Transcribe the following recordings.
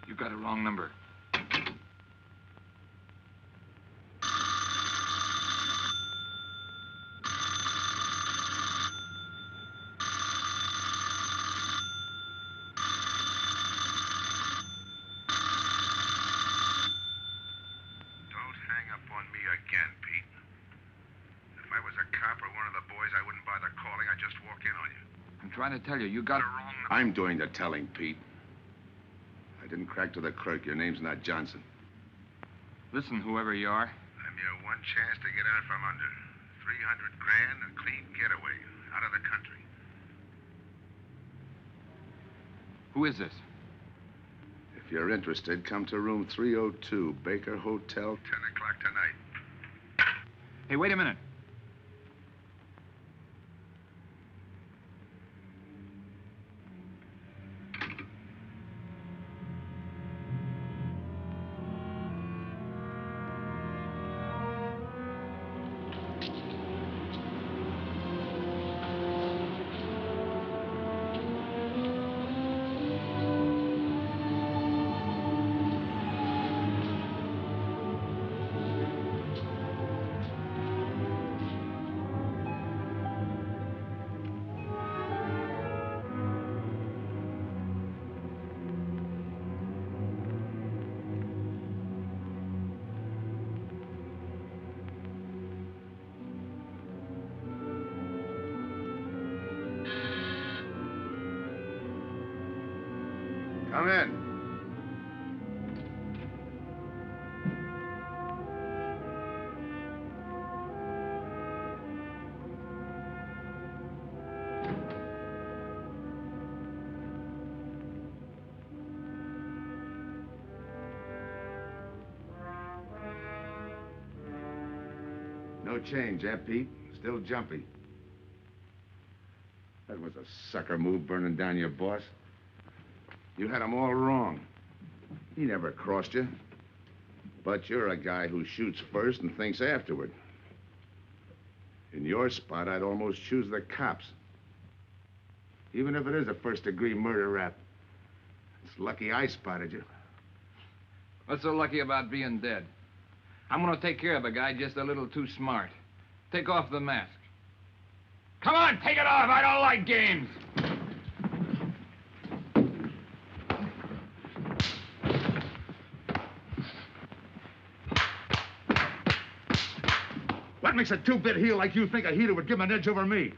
You got a wrong number. Again, Pete. If I was a cop or one of the boys, I wouldn't bother calling. I'd just walk in on you. I'm trying to tell you, you got... wrong. I'm doing the telling, Pete. I didn't crack to the clerk. Your name's not Johnson. Listen, whoever you are. I'm your one chance to get out from under. 300 grand, a clean getaway. Out of the country. Who is this? If you're interested, come to room 302, Baker Hotel. 10 o'clock tonight. Hey, wait a minute. Come in. No change, eh, Pete? Still jumpy. That was a sucker move, burning down your boss. You had him all wrong. He never crossed you. But you're a guy who shoots first and thinks afterward. In your spot, I'd almost choose the cops. Even if it is a first-degree murder rap. It's lucky I spotted you. What's so lucky about being dead? I'm gonna take care of a guy just a little too smart. Take off the mask. Come on, take it off! I don't like games! What makes a two-bit heel like you think a heater would give him an edge over me?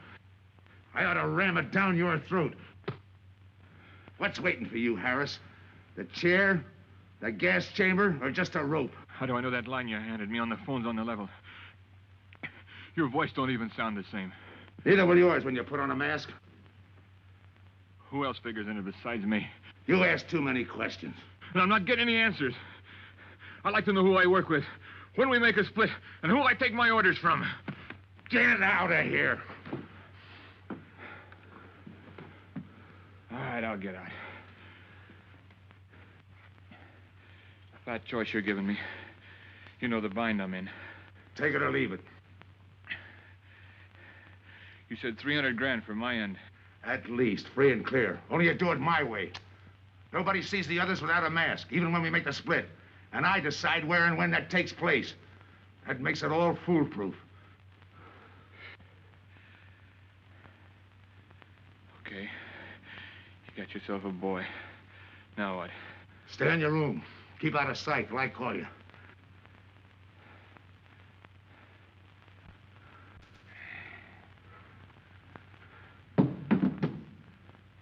I ought to ram it down your throat. What's waiting for you, Harris? The chair, the gas chamber, or just a rope? How do I know that line you handed me on the phone's on the level? Your voice don't even sound the same. Neither will yours when you put on a mask. Who else figures in it besides me? You ask too many questions. And I'm not getting any answers. I'd like to know who I work with, when we make a split, and who I take my orders from. Get out of here. All right, I'll get out. That choice you're giving me. You know the bind I'm in. Take it or leave it. You said 300 grand for my end. At least, free and clear. Only you do it my way. Nobody sees the others without a mask, even when we make the split. And I decide where and when that takes place. That makes it all foolproof. Okay. You got yourself a boy. Now what? Stay in your room. Keep out of sight till I call you.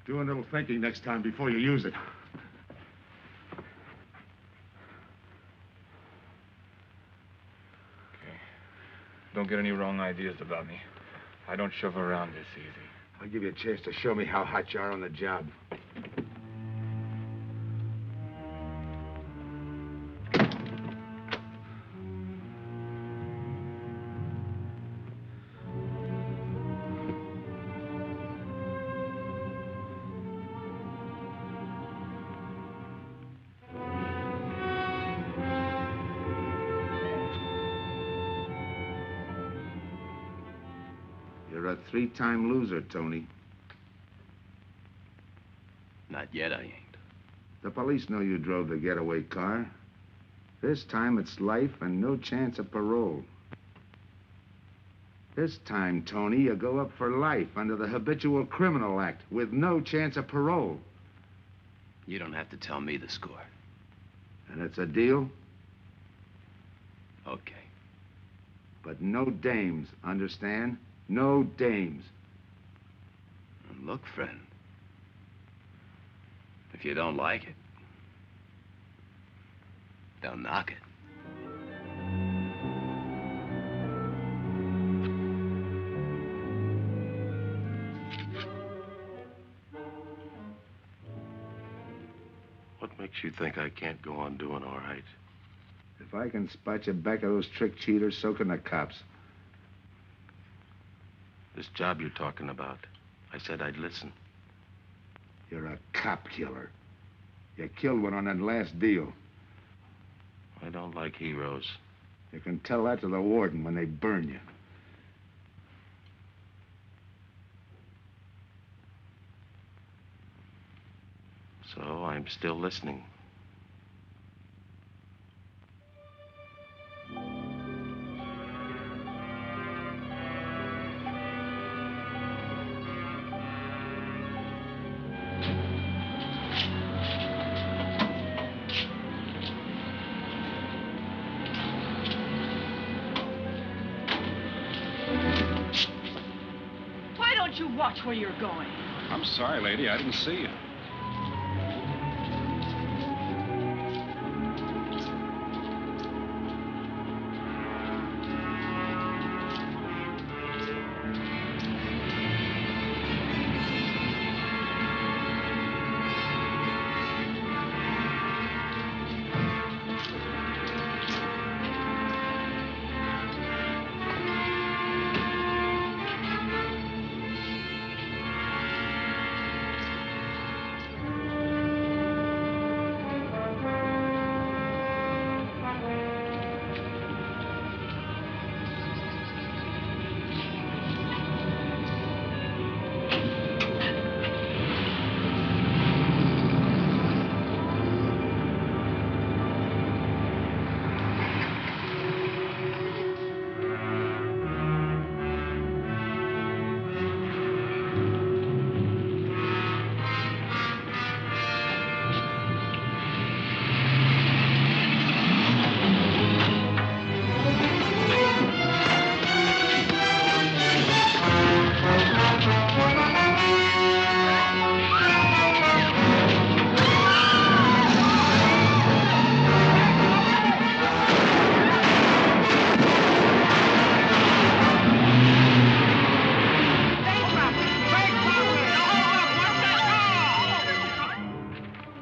Do a little thinking next time before you use it. Okay. Don't get any wrong ideas about me. I don't shove around this easy. I'll give you a chance to show me how hot you are on the job. You're a 3-time loser, Tony. Not yet, I ain't. The police know you drove the getaway car. This time it's life and no chance of parole. This time, Tony, you go up for life under the Habitual Criminal Act with no chance of parole. You don't have to tell me the score. And it's a deal? Okay. But no dames, understand? No dames. And look, friend. If you don't like it, don't knock it. What makes you think I can't go on doing all right? If I can spot you back of those trick cheaters, so can the cops. This job you're talking about, I said I'd listen. You're a cop killer. You killed one on that last deal. I don't like heroes. You can tell that to the warden when they burn you. So I'm still listening. Why don't you watch where you're going? I'm sorry, lady. I didn't see you.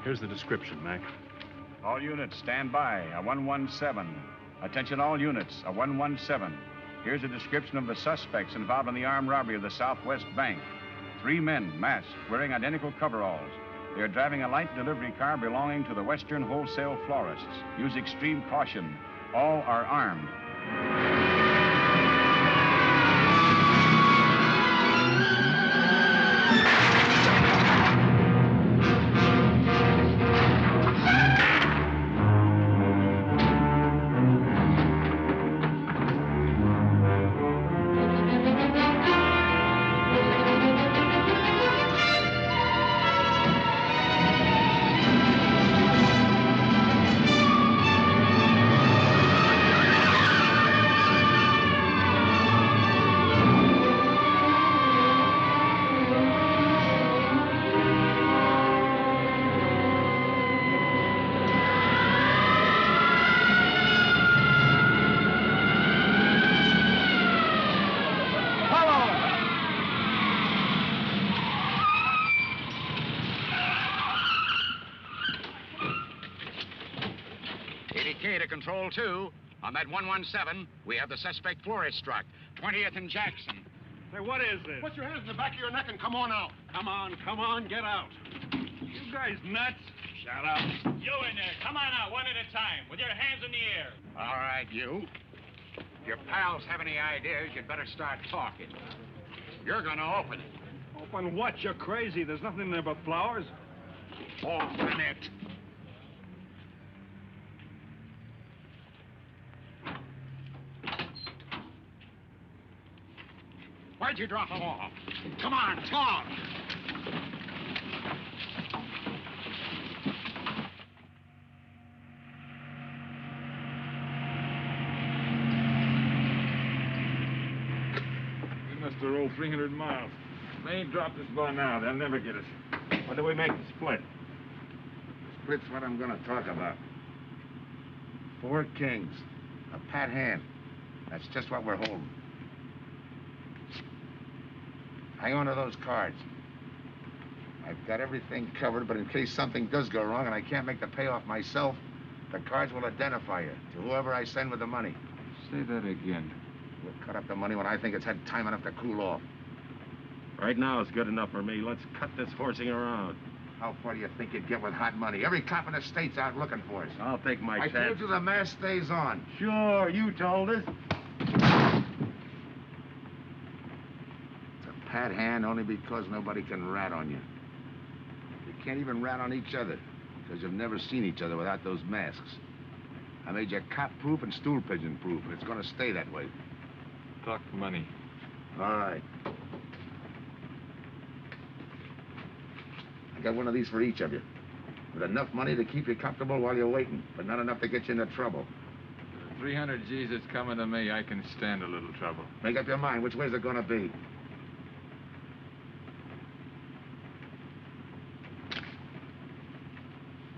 Here's the description, Mac. All units, stand by. A 117. Attention all units, a 117. Here's a description of the suspects involved in the armed robbery of the Southwest Bank. 3 men, masked, wearing identical coveralls. They are driving a light delivery car belonging to the Western Wholesale Florists. Use extreme caution. All are armed. To Control 2. On that 117, we have the suspect florist struck. 20th and Jackson. Say, what is this? Put your hands in the back of your neck and come on out. Come on, get out. You guys nuts? Shut up. You in there, come on out, one at a time, with your hands in the air. All right, you. If your pals have any ideas, you'd better start talking. You're gonna open it. Open what? You're crazy. There's nothing in there but flowers. Open it. Why'd you drop them off? Come on, talk. We must have rolled 300 miles. They ain't dropped us by now. They'll never get us. When do we make the split? Split's what I'm gonna talk about. 4 kings. A pat hand. That's just what we're holding. Hang on to those cards. I've got everything covered, but in case something does go wrong and I can't make the payoff myself, the cards will identify you to whoever I send with the money. Say that again. We'll cut up the money when I think it's had time enough to cool off. Right now is good enough for me. Let's cut this horsing around. How far do you think you'd get with hot money? Every cop in the state's out looking for us. I'll take my I chance. told you the mask stays on. Sure, you told us. It's a pat hand only because nobody can rat on you. You can't even rat on each other because you've never seen each other without those masks. I made you cop-proof and stool pigeon-proof, and it's going to stay that way. Talk money. All right. I got one of these for each of you. With enough money to keep you comfortable while you're waiting, but not enough to get you into trouble. 300 G's that's coming to me, I can stand a little trouble. Make up your mind. Which way's it going to be?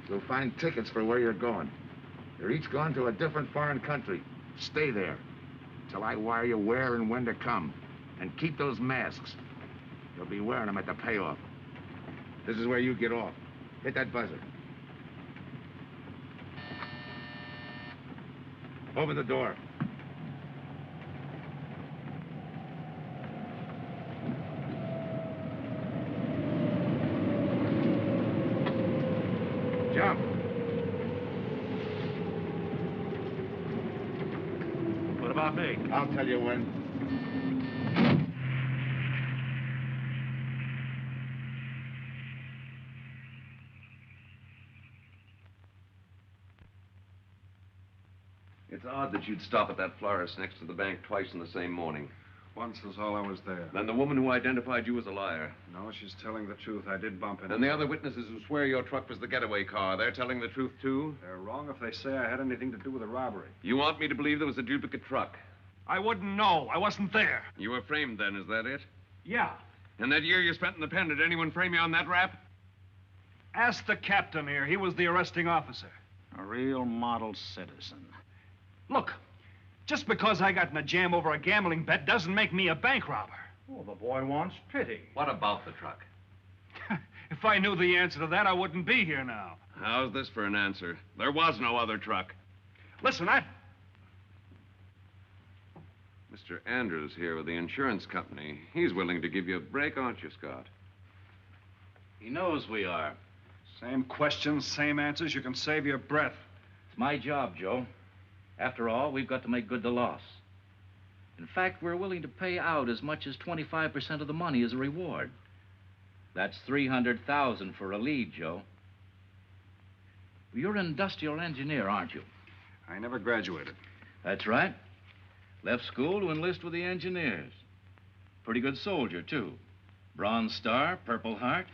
You'll find tickets for where you're going. You're each going to a different foreign country. Stay there till I wire you where and when to come. And keep those masks. You'll be wearing them at the payoff. This is where you get off. Hit that buzzer. Open the door. Jump. What about me? I'll tell you when. It's odd that you'd stop at that florist next to the bank twice in the same morning. Once was all I was there. Then the woman who identified you was a liar. No, she's telling the truth. I did bump into And the other witnesses who swear your truck was the getaway car, they're telling the truth, too? They're wrong if they say I had anything to do with the robbery. You want me to believe there was a duplicate truck? I wouldn't know. I wasn't there. You were framed then, is that it? Yeah. And that year you spent in the pen, did anyone frame you on that rap? Ask the captain here. He was the arresting officer. A real model citizen. Look, just because I got in a jam over a gambling bet doesn't make me a bank robber. Oh, the boy wants pity. What about the truck? If I knew the answer to that, I wouldn't be here now. How's this for an answer? There was no other truck. Listen, Mr. Andrews here with the insurance company. He's willing to give you a break, aren't you, Scott? He knows we are. Same questions, same answers. You can save your breath. It's my job, Joe. After all, we've got to make good the loss. In fact, we're willing to pay out as much as 25% of the money as a reward. That's $300,000 for a lead, Joe. You're an industrial engineer, aren't you? I never graduated. That's right. Left school to enlist with the engineers. Pretty good soldier, too. Bronze Star, Purple Heart.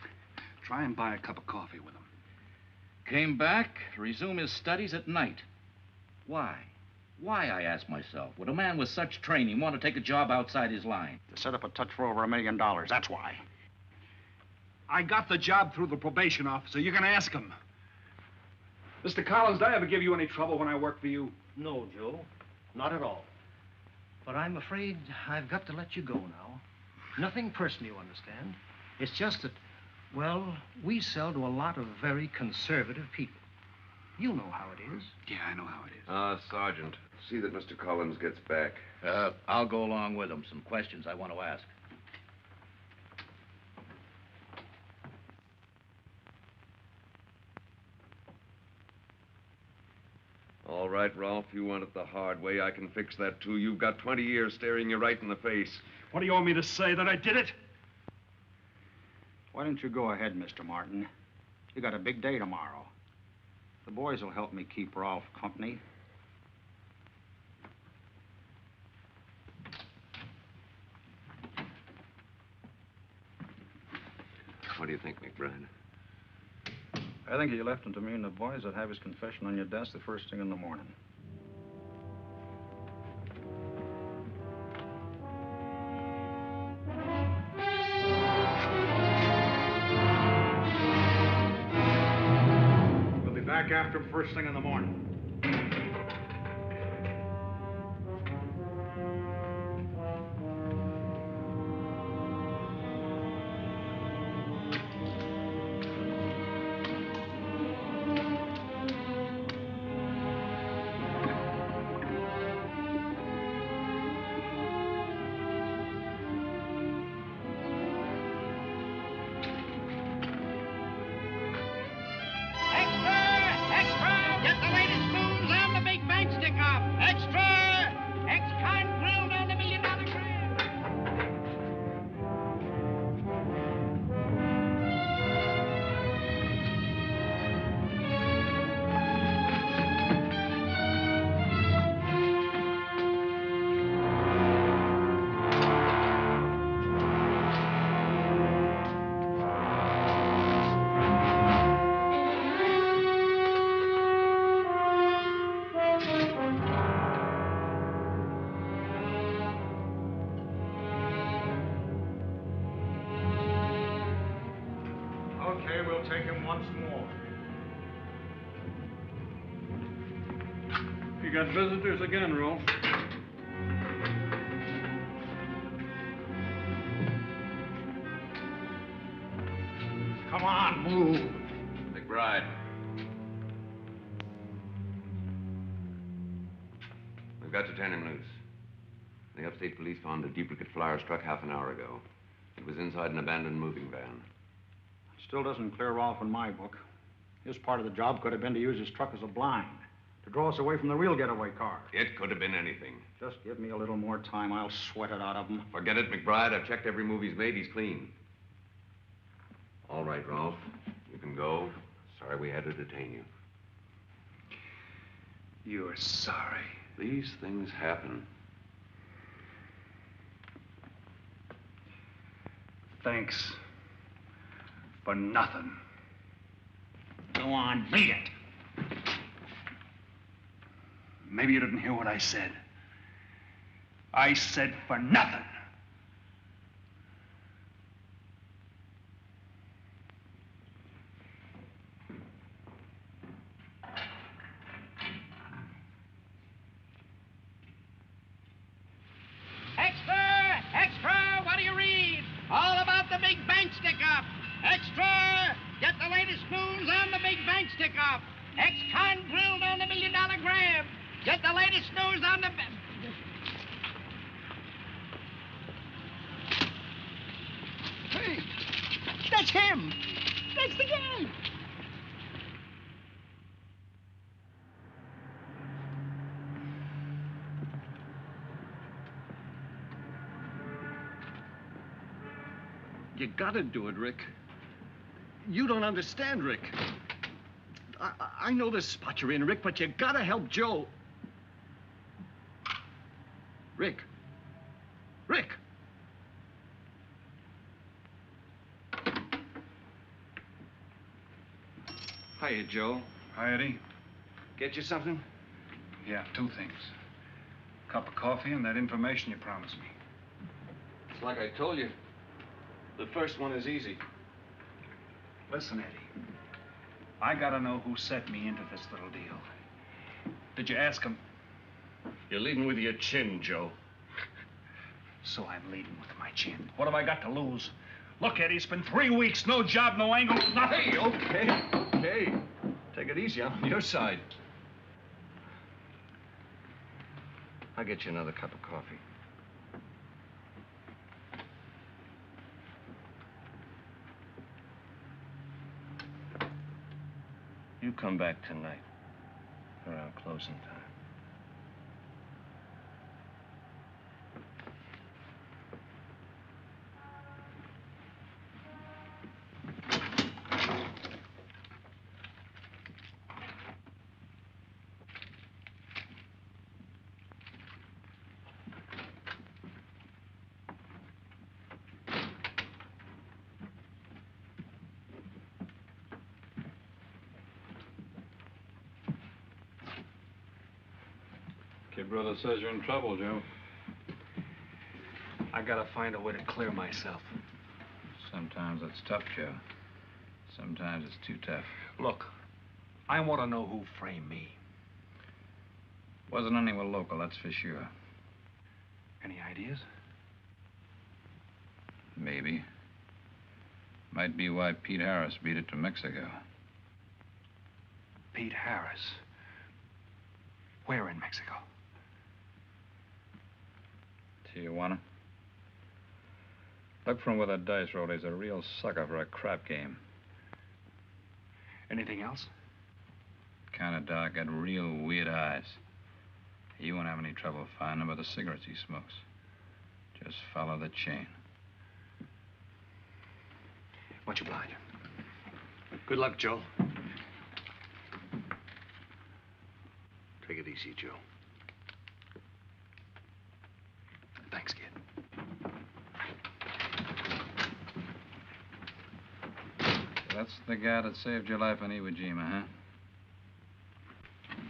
Try and buy a cup of coffee with him. Came back to resume his studies at night. Why? Why, I ask myself, would a man with such training want to take a job outside his line? To set up a touch for over $1 million, that's why. I got the job through the probation officer. You can ask him. Mr. Collins, did I ever give you any trouble when I worked for you? No, Joe. Not at all. But I'm afraid I've got to let you go now. Nothing personal, you understand. It's just that, well, we sell to a lot of very conservative people. You know how it is. Yeah, I know how it is. Sergeant, see that Mr. Collins gets back. I'll go along with him. Some questions I want to ask. All right, Rolfe, you want it the hard way. I can fix that, too. You've got 20 years staring you right in the face. What do you want me to say, that I did it? Why don't you go ahead, Mr. Martin? You got a big day tomorrow. The boys will help me keep Rolfe company. What do you think, McBride? I think you left him to me and the boys would have his confession on your desk the first thing in the morning. We'll be back after him first thing in the morning. Take him once more. You got visitors again, Rolfe. Come on, move. McBride. We've got to turn him loose. The upstate police found a duplicate Flyers truck half an hour ago. It was inside an abandoned moving van. Still doesn't clear Rolfe in my book. His part of the job could have been to use his truck as a blind, to draw us away from the real getaway car. It could have been anything. Just give me a little more time. I'll sweat it out of him. Forget it, McBride. I've checked every move he's made. He's clean. All right, Rolfe. You can go. Sorry we had to detain you. You're sorry. These things happen. Thanks. For nothing. Go on, beat it. Maybe you didn't hear what I said. I said for nothing. Extra! Extra! What do you read? All about the big bank stick-up. Extra! Get the latest news on the big bank stick-up. Ex-con drilled on the $1 million grab. Get the latest news on the... Hey, that's him. That's the guy. You gotta do it, Rick. You don't understand, Rick. I know the spot you're in, Rick, but you gotta help Joe. Rick. Rick! Hiya, Joe. Hi, Eddie. Get you something? Yeah, two things. Cup of coffee and that information you promised me. It's like I told you. The first one is easy. Listen, Eddie. I gotta know who set me into this little deal. Did you ask him? You're leading with your chin, Joe. So I'm leading with my chin. What have I got to lose? Look, Eddie, it's been 3 weeks. No job, no angle, nothing. Hey, okay. Take it easy. I'm on your side. I'll get you another cup of coffee. You come back tonight. for our closing time. Kid brother says you're in trouble, Joe. I gotta find a way to clear myself. Sometimes it's tough, Joe. Sometimes it's too tough. Look, I want to know who framed me. Wasn't anyone local, that's for sure. Any ideas? Maybe. Might be why Pete Harris beat it to Mexico. Pete Harris. Where in Mexico? Tijuana. Look for him with that dice roll. He's a real sucker for a crap game. Anything else? Kind of dark, got real weird eyes. You won't have any trouble finding him by the cigarettes he smokes. Just follow the chain. Much obliged. Good luck, Joe. Take it easy, Joe. Thanks, kid. That's the guy that saved your life on Iwo Jima,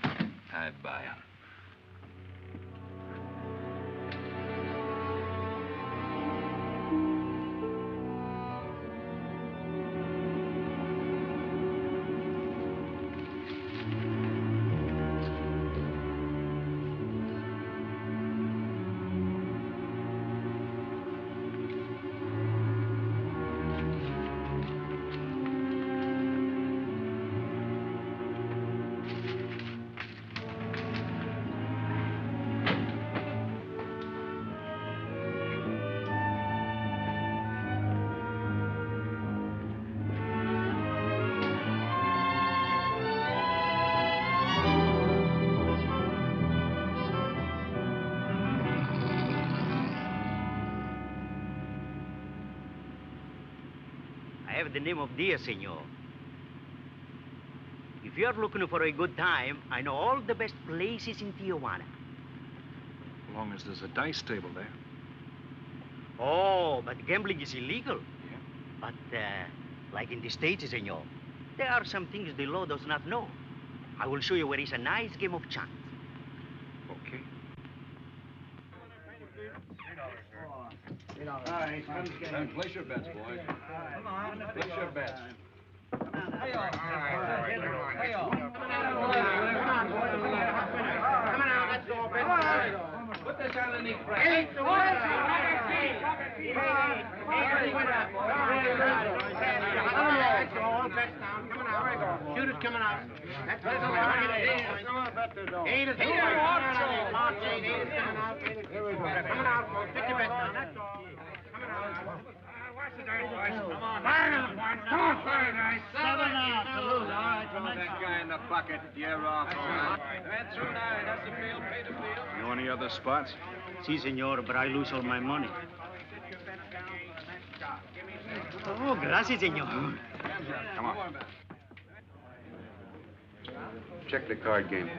huh? I buy him. I have the name of Diaz, senor. If you're looking for a good time, I know all the best places in Tijuana. As long as there's a dice table there. Oh, but gambling is illegal. Yeah. But, like in the States, senor, there are some things the law does not know. I will show you where is a nice game of chance. Okay. Place your bets, boys. Come on. Place your bets. Put this on the knee. Shooter's coming out. That's what coming out. Put your bets down. That's all. Watch the dice, boys. Come on. Come on, dice. 7 out. Salute. All right. Throw that guy in the bucket. You're off. That's through 9. That's the field. Pay the field. You know any other spots? Si, senor, but I lose all my money. Oh, gracias, senor. Come on. Check the card game.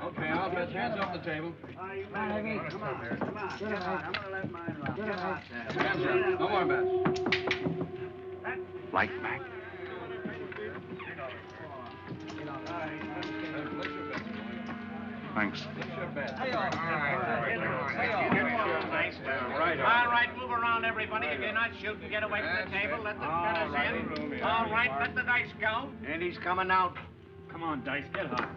Okay, I'll bet hands off the table. Come on. I'm gonna let mine run. Hands up. No more bets. Light back. Thanks. All right, move around, everybody. If you're not shooting, get away from the table. Let the gunners in. All right, let the dice go. And he's coming out. Come on, dice, get hot.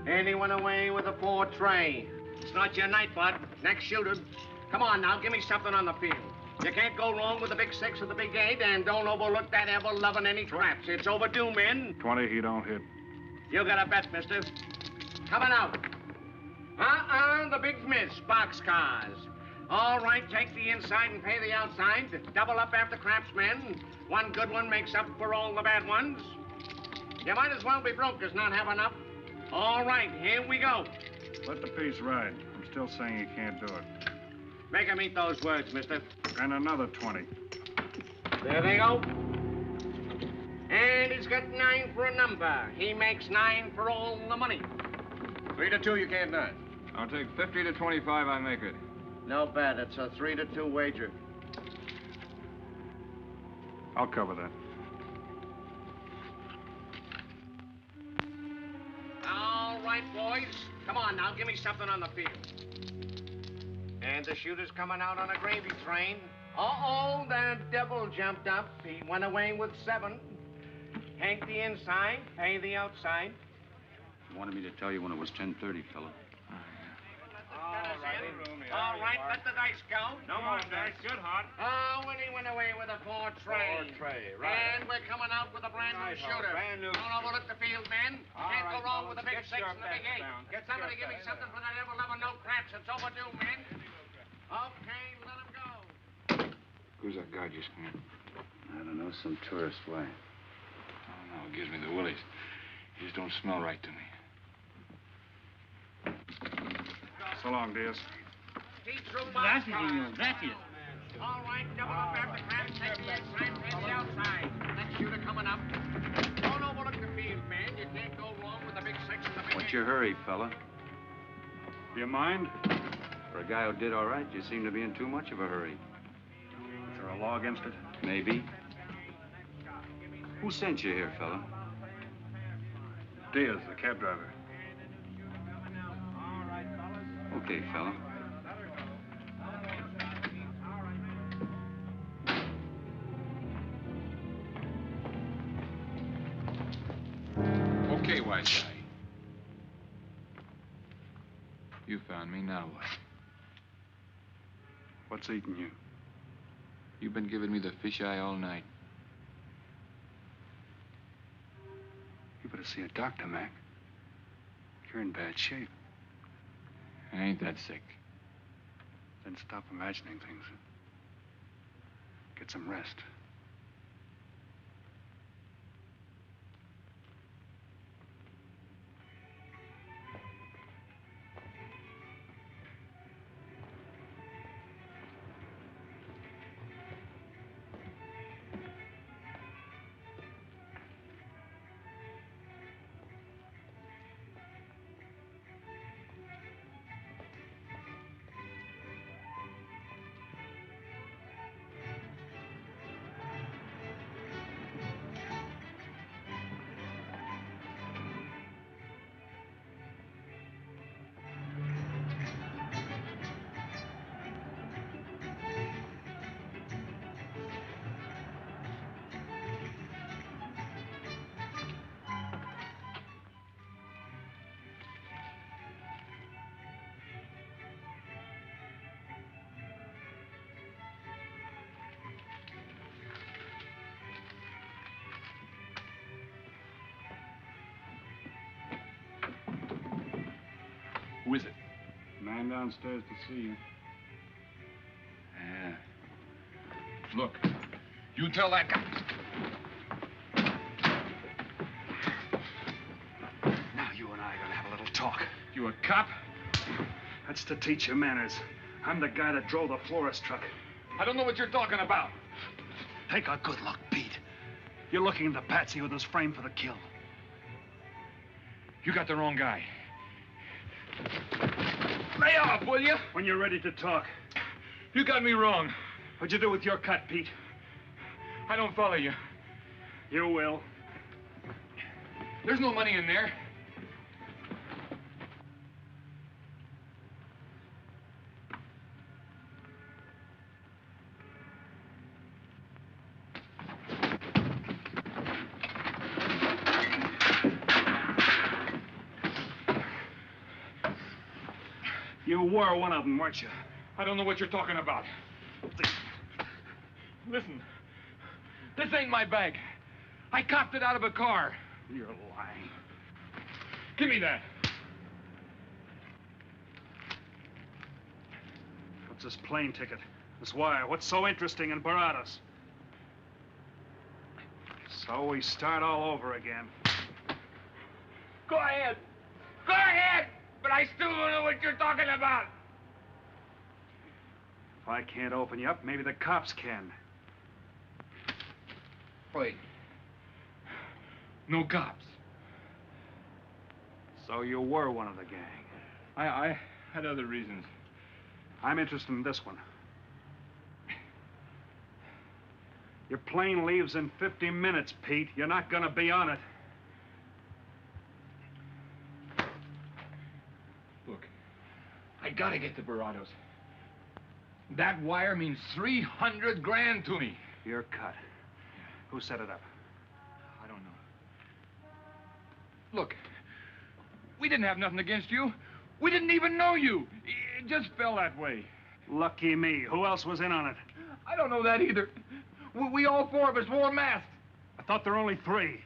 And he went away with a 4 tray. It's not your night, bud. Next shooter. Come on now, give me something on the field. You can't go wrong with the big 6 or the big 8, and don't overlook that ever-loving any traps. It's overdue, men. 20, he don't hit. You got a bet, mister. Coming out. The big miss, boxcars. All right, take the inside and pay the outside. Double up after craps, men. One good one makes up for all the bad ones. You might as well be broke as not have enough. All right, here we go. Let the piece ride. I'm still saying you can't do it. Make him eat those words, mister. And another 20. There they go. And he's got 9 for a number. He makes 9 for all the money. 3 to 2, you can't nine. I'll take 50 to 25, I make it. No bad. It's a 3 to 2 wager. I'll cover that. All right, boys. Come on now, give me something on the field. And the shooter's coming out on a gravy train. Uh-oh, the devil jumped up. He went away with 7. Hank the inside, pay the outside. You wanted me to tell you when it was 10:30, fella. All right, let the dice go. No more dice. Good, Hot. Oh, and he went away with a 4 tray. 4 tray, right. And we're coming out with a brand new shooter. Brand new. Don't overlook the field, men. All Can't right, go wrong with the big fellas, 6 get and the big your 8. bets down. Get Get somebody your give me bets something down. for that ever-loving no craps. It's overdue, men. Okay, let him go. Who's that guy just come in? I don't know, some tourist. Why? Oh, no, it gives me the willies. He just don't smell right to me. So long, Diaz. Gracias, señor. Gracias. All right, double up after craps. Take the inside, pay the outside. Next shooter coming up. Don't overlook the field, man. You can't go wrong with the big 6 and the big 8. What's your hurry, fella? You mind? For a guy who did all right, you seem to be in too much of a hurry. Is there a law against it? Maybe. Who sent you here, fella? Diaz, the cab driver. Okay, fella. Okay, wise guy. You found me, now what? What's eating you? You've been giving me the fisheye all night. You better see a doctor, Mac. You're in bad shape. I ain't that sick. Then stop imagining things. Get some rest. Who is it? Man downstairs to see you. Yeah. Look, you tell that guy. Now you and I are gonna have a little talk. You a cop? That's to teach you manners. I'm the guy that drove the florist truck. I don't know what you're talking about. Take a good look, Pete. You're looking at the patsy who was framed for the kill. You got the wrong guy. Lay off, will you? When you're ready to talk. You got me wrong. What'd you do with your cut, Pete? I don't follow you. You will. There's no money in there. You were one of them, weren't you? I don't know what you're talking about. Listen, this ain't my bag. I copped it out of a car. You're lying. Give me that. What's this plane ticket? This wire? What's so interesting in Baradas? So we start all over again. Go ahead. Go ahead! But I still don't know what you're talking about. If I can't open you up, maybe the cops can. Wait. No cops. So you were one of the gang. I had other reasons. I'm interested in this one. Your plane leaves in 50 minutes, Pete. You're not gonna be on it. Look, I gotta get to Barados. That wire means 300 grand to me. You're cut. Who set it up? I don't know. Look, we didn't have nothing against you. We didn't even know you. It just fell that way. Lucky me. Who else was in on it? I don't know that either. We all four of us wore masks. I thought there were only 3.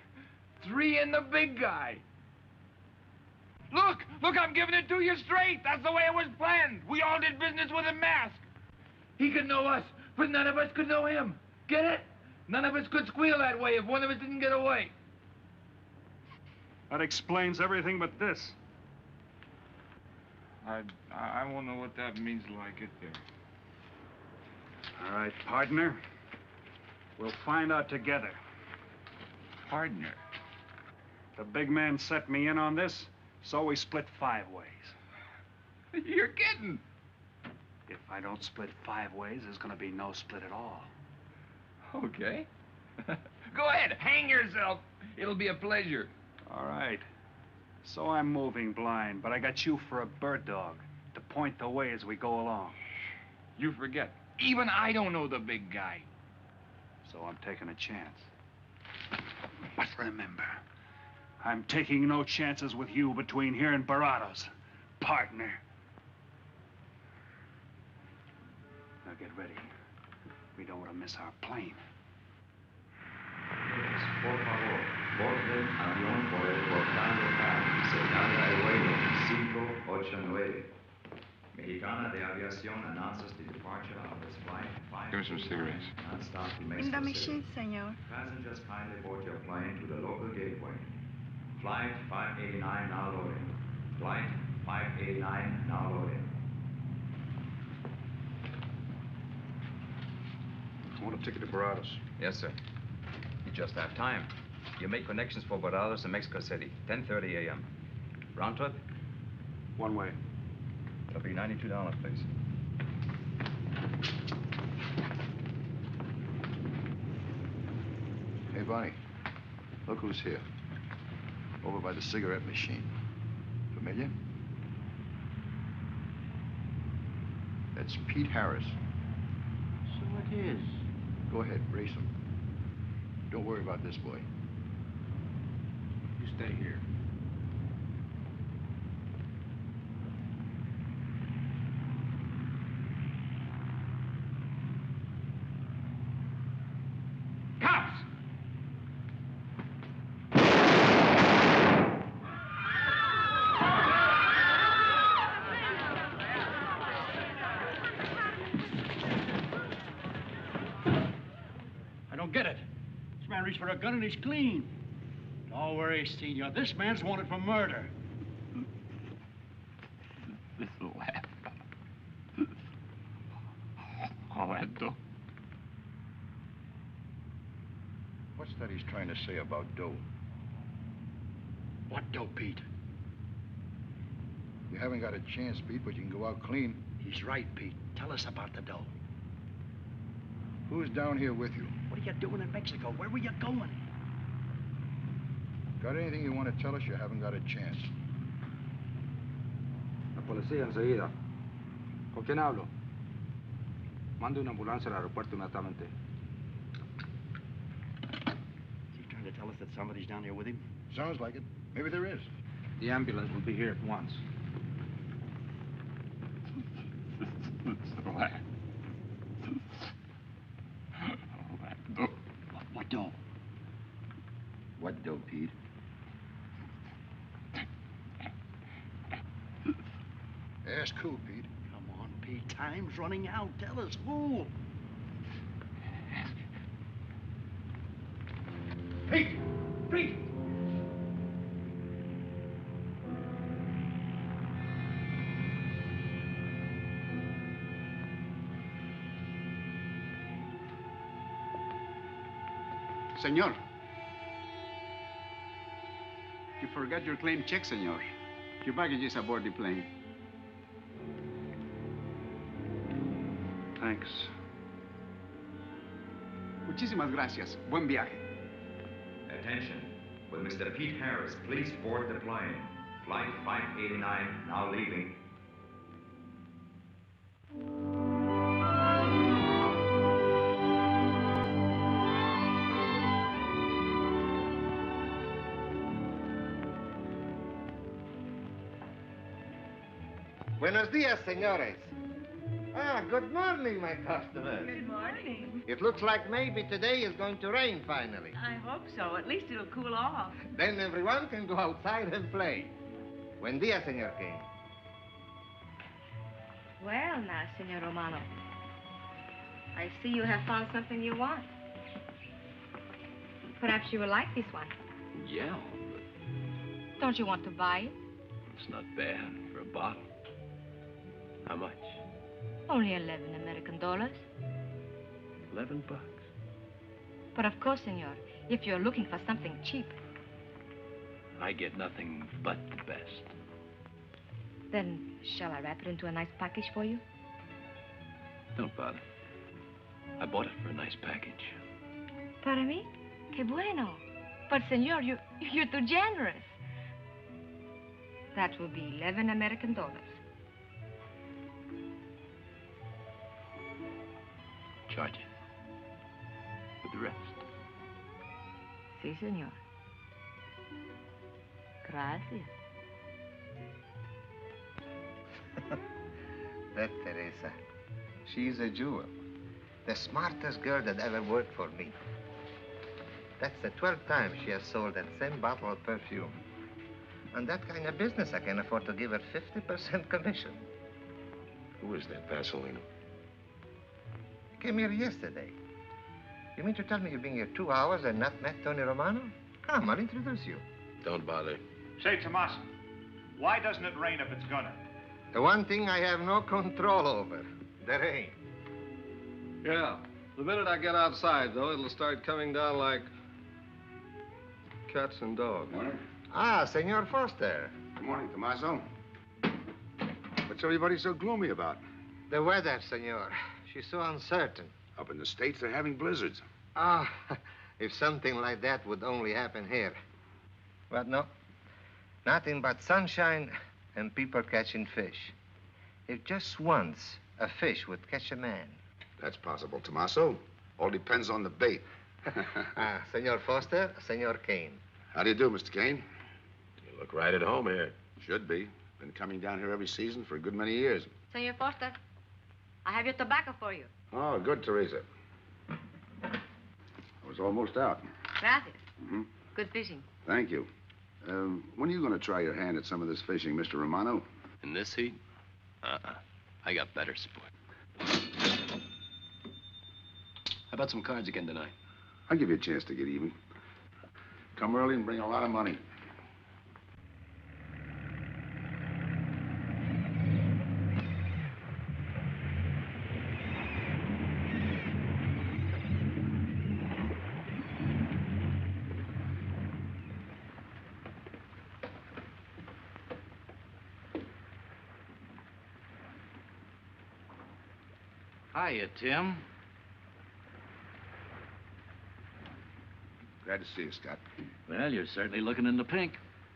3 and the big guy. Look, I'm giving it to you straight. That's the way it was planned. We all did business with a mask. He could know us, but none of us could know him. Get it? None of us could squeal that way if one of us didn't get away. That explains everything but this. I won't know what that means till I get there. All right, partner. We'll find out together. Partner? The big man set me in on this, so we split 5 ways. You're kidding. If I don't split 5 ways, there's gonna be no split at all. Okay. Go ahead, hang yourself. It'll be a pleasure. All right. So I'm moving blind, but I got you for a bird dog to point the way as we go along. You forget. Even I don't know the big guy. So I'm taking a chance. But remember, I'm taking no chances with you between here and Barados, partner. Now get ready. We don't want to miss our plane. Por favor, borden avión por el portal local, señal de vuelo 589. Mexicana de Aviación announces the departure of this flight 5. Give me some cigarettes. Non-stop to In the Mexico machine, City. senor. Passengers kindly board your plane to the local gateway. Flight 589 now loading. Flight 589 now loading. I want a ticket to Barados. Yes, sir. You just have time. You make connections for Barados and Mexico City, 10:30 a.m. Round trip? One way. It'll be $92, please. Hey, Bonnie, look who's here. Over by the cigarette machine. Familiar? That's Pete Harris. So it is. Go ahead, brace him. Don't worry about this boy. You stay here. Cops! I don't get it. This man reached for a gun and he's clean. Don't worry, Senor. This man's wanted for murder. This last. Orlando. What's that he's trying to say about dough? What dough, Pete? You haven't got a chance, Pete, but you can go out clean. He's right, Pete. Tell us about the dough. Who's down here with you? What are you doing in Mexico? Where were you going? Got anything you want to tell us? You haven't got a chance. La policía enseguida. ¿Con quién hablo? Mande una ambulancia al aeropuerto inmediatamente. Is he trying to tell us that somebody's down here with him? Sounds like it. Maybe there is. The ambulance will be here at once. What dough? What dough, Pete? Ask who, Pete? Come on, Pete. Time's running out. Tell us who. Pete! Pete! Senor. You forgot your claim check, senor. Your baggage is aboard the plane. Thanks. Muchísimas gracias. Buen viaje. Attention. Will Mr. Pete Harris please board the plane? Flight 589, now leaving. Buenos dias, senores. Ah, good morning, my customers. Good morning. It looks like maybe today is going to rain finally. I hope so. At least it'll cool off. Then everyone can go outside and play. Buen dia, Senor Kane. Well, now, Senor Romano, I see you have found something you want. Perhaps you will like this one. Yeah, Don't you want to buy it? it's not bad for a bottle. How much? Only 11 American dollars. $11. But of course, Senor, if you're looking for something cheap, I get nothing but the best. then shall I wrap it into a nice package for you? Don't bother. I bought it for a nice package. Para mí? Que bueno. But, Senor, you're too generous. That will be 11 American dollars. Charge it. With the rest. Si, Senor. Gracias. That Teresa, she's a jewel. The smartest girl that ever worked for me. That's the 12th time she has sold that same bottle of perfume. On that kind of business, I can afford to give her 50% commission. Who is that Vaseline? Came here yesterday. You mean to tell me you've been here 2 hours and not met Tony Romano? Come, I'll introduce you. Don't bother. Say, Tomas, why doesn't it rain if it's gonna? The one thing I have no control over, the rain. Yeah. The minute I get outside, though, it'll start coming down like cats and dogs. Morning. Ah, Senor Foster. Good morning, Tommaso. What's everybody so gloomy about? The weather, Senor. She's so uncertain. Up in the States, they're having blizzards. Ah, if something like that would only happen here. But no. Nothing but sunshine and people catching fish. If just once a fish would catch a man. That's possible, Tommaso. All depends on the bait. Ah, Senor Foster, Senor Kane. How do you do, Mr. Kane? You look right at home here. Should be. Been coming down here every season for a good many years. Senor Foster, I have your tobacco for you. Oh, good, Teresa. I was almost out. Gracias. Mm-hmm. Good fishing. Thank you. When are you going to try your hand at some of this fishing, Mr. Romano? In this heat? I got better sport. How about some cards again tonight? I'll give you a chance to get even. Come early and bring a lot of money. Hiya, Tim. Glad to see you, Scott. Well, you're certainly looking in the pink.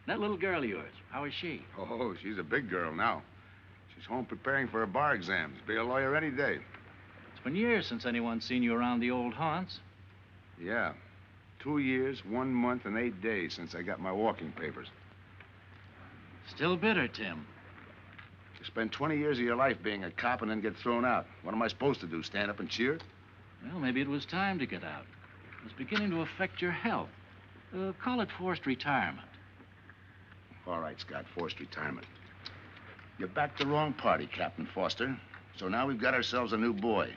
That little girl of yours, how is she? Oh, she's a big girl now. She's home preparing for her bar exams. Be a lawyer any day. It's been years since anyone's seen you around the old haunts. Yeah. 2 years, 1 month, and 8 days since I got my walking papers. Still bitter, Tim. You spend 20 years of your life being a cop and then get thrown out. What am I supposed to do, stand up and cheer? Well, maybe it was time to get out. It was beginning to affect your health. Call it forced retirement. All right, Scott, forced retirement. You backed the wrong party, Captain Foster. So now we've got ourselves a new boy.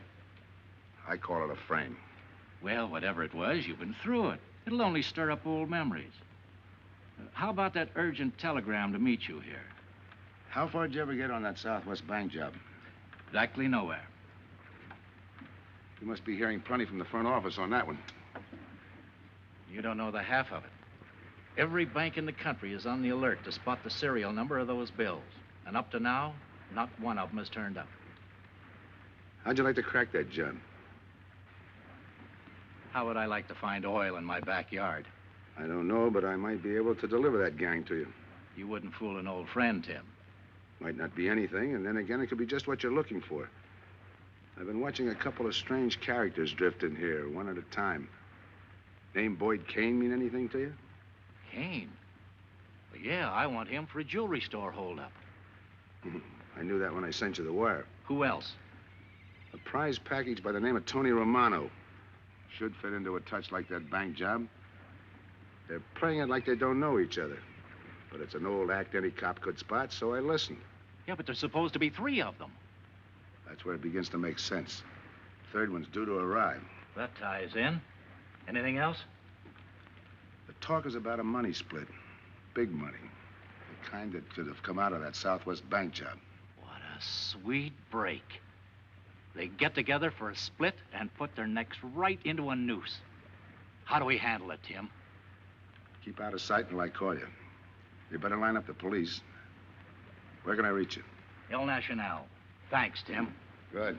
I call it a frame. Well, whatever it was, you've been through it. It'll only stir up old memories. How about that urgent telegram to meet you here? How far did you ever get on that Southwest Bank job? Exactly nowhere. You must be hearing plenty from the front office on that one. You don't know the half of it. Every bank in the country is on the alert to spot the serial number of those bills. And up to now, not one of them has turned up. How'd you like to crack that job? How would I like to find oil in my backyard? I don't know, but I might be able to deliver that gang to you. You wouldn't fool an old friend, Tim. Might not be anything, and then again, it could be just what you're looking for. I've been watching a couple of strange characters drift in here, one at a time. Name Boyd Kane mean anything to you? Kane? Well, yeah, I want him for a jewelry store holdup. I knew that when I sent you the wire. Who else? A prize package by the name of Tony Romano. Should fit into a touch like that bank job. They're playing it like they don't know each other. But it's an old act any cop could spot, so I listened. Yeah, but there's supposed to be 3 of them. That's where it begins to make sense. Third one's due to arrive. That ties in. Anything else? The talk is about a money split. Big money. The kind that could have come out of that Southwest bank job. What a sweet break. They get together for a split and put their necks right into a noose. How do we handle it, Tim? Keep out of sight until I call you. You better line up the police. Where can I reach you? El Nacional. Thanks, Tim. Good.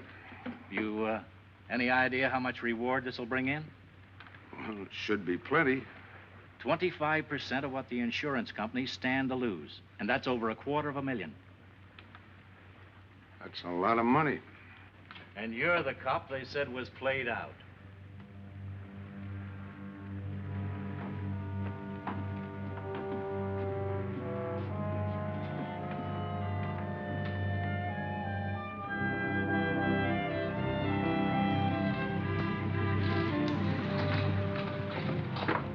You, any idea how much reward this will bring in? Well, it should be plenty. 25% of what the insurance companies stand to lose. And that's over $250,000. That's a lot of money. And you're the cop they said was played out.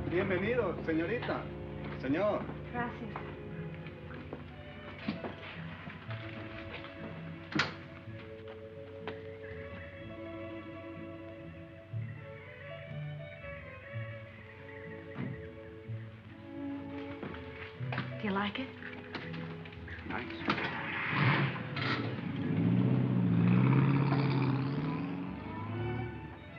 Bienvenido, señorita. Señor. Gracias. Do you like it? Nice.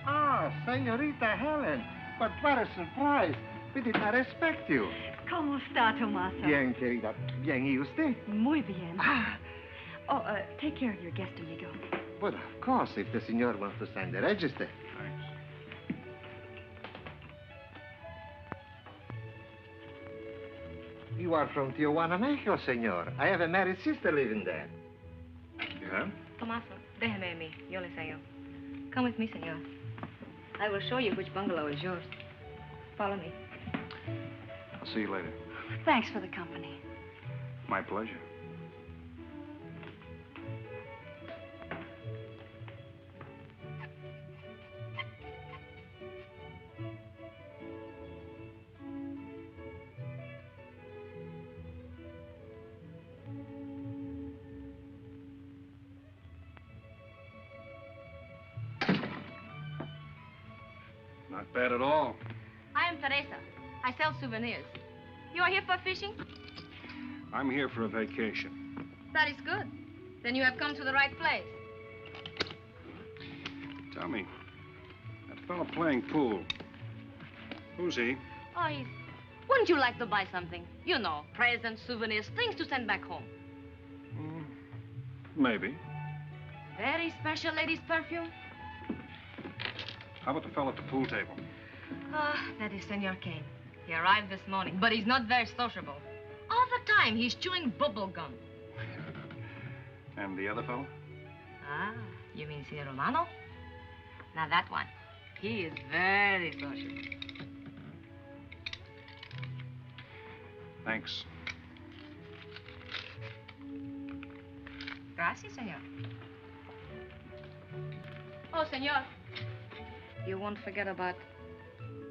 Ah, señorita Helen. But what a surprise. We did not expect you. ¿Cómo está, Tomaso? Bien, querida. Bien, ¿y usted? Muy bien. Oh, take care of your guest, amigo. But of course, if the senor wants to sign the register. Thanks. You are from Tijuana, Mexico, senor. I have a married sister living there. Yeah? Tomaso, déjeme a mí. Yo le enseño. Come with me, senor. I will show you which bungalow is yours. Follow me. I'll see you later. Thanks for the company. My pleasure. Not bad at all. I am Teresa. I sell souvenirs. You are here for fishing? I'm here for a vacation. That is good. Then you have come to the right place. Tell me, that fella playing pool, who's he? Oh, he's... Wouldn't you like to buy something? You know, presents, souvenirs, things to send back home. Maybe. Very special ladies' perfume? How about the fella at the pool table? That is Senor Kane. He arrived this morning, but he's not very sociable. All the time, he's chewing bubble gum. And the other fella? Ah, you mean Senor Romano? Now that one, he is very sociable. Thanks. Gracias, senor. Oh, senor. You won't forget about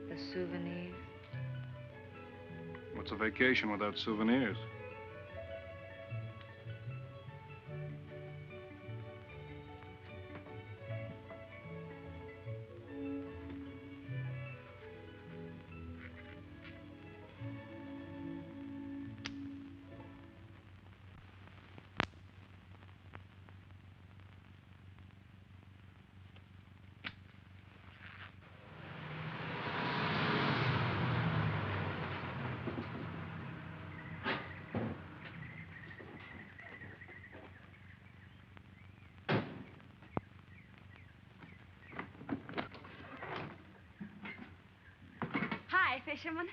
the souvenirs. What's a vacation without souvenirs? fisherman.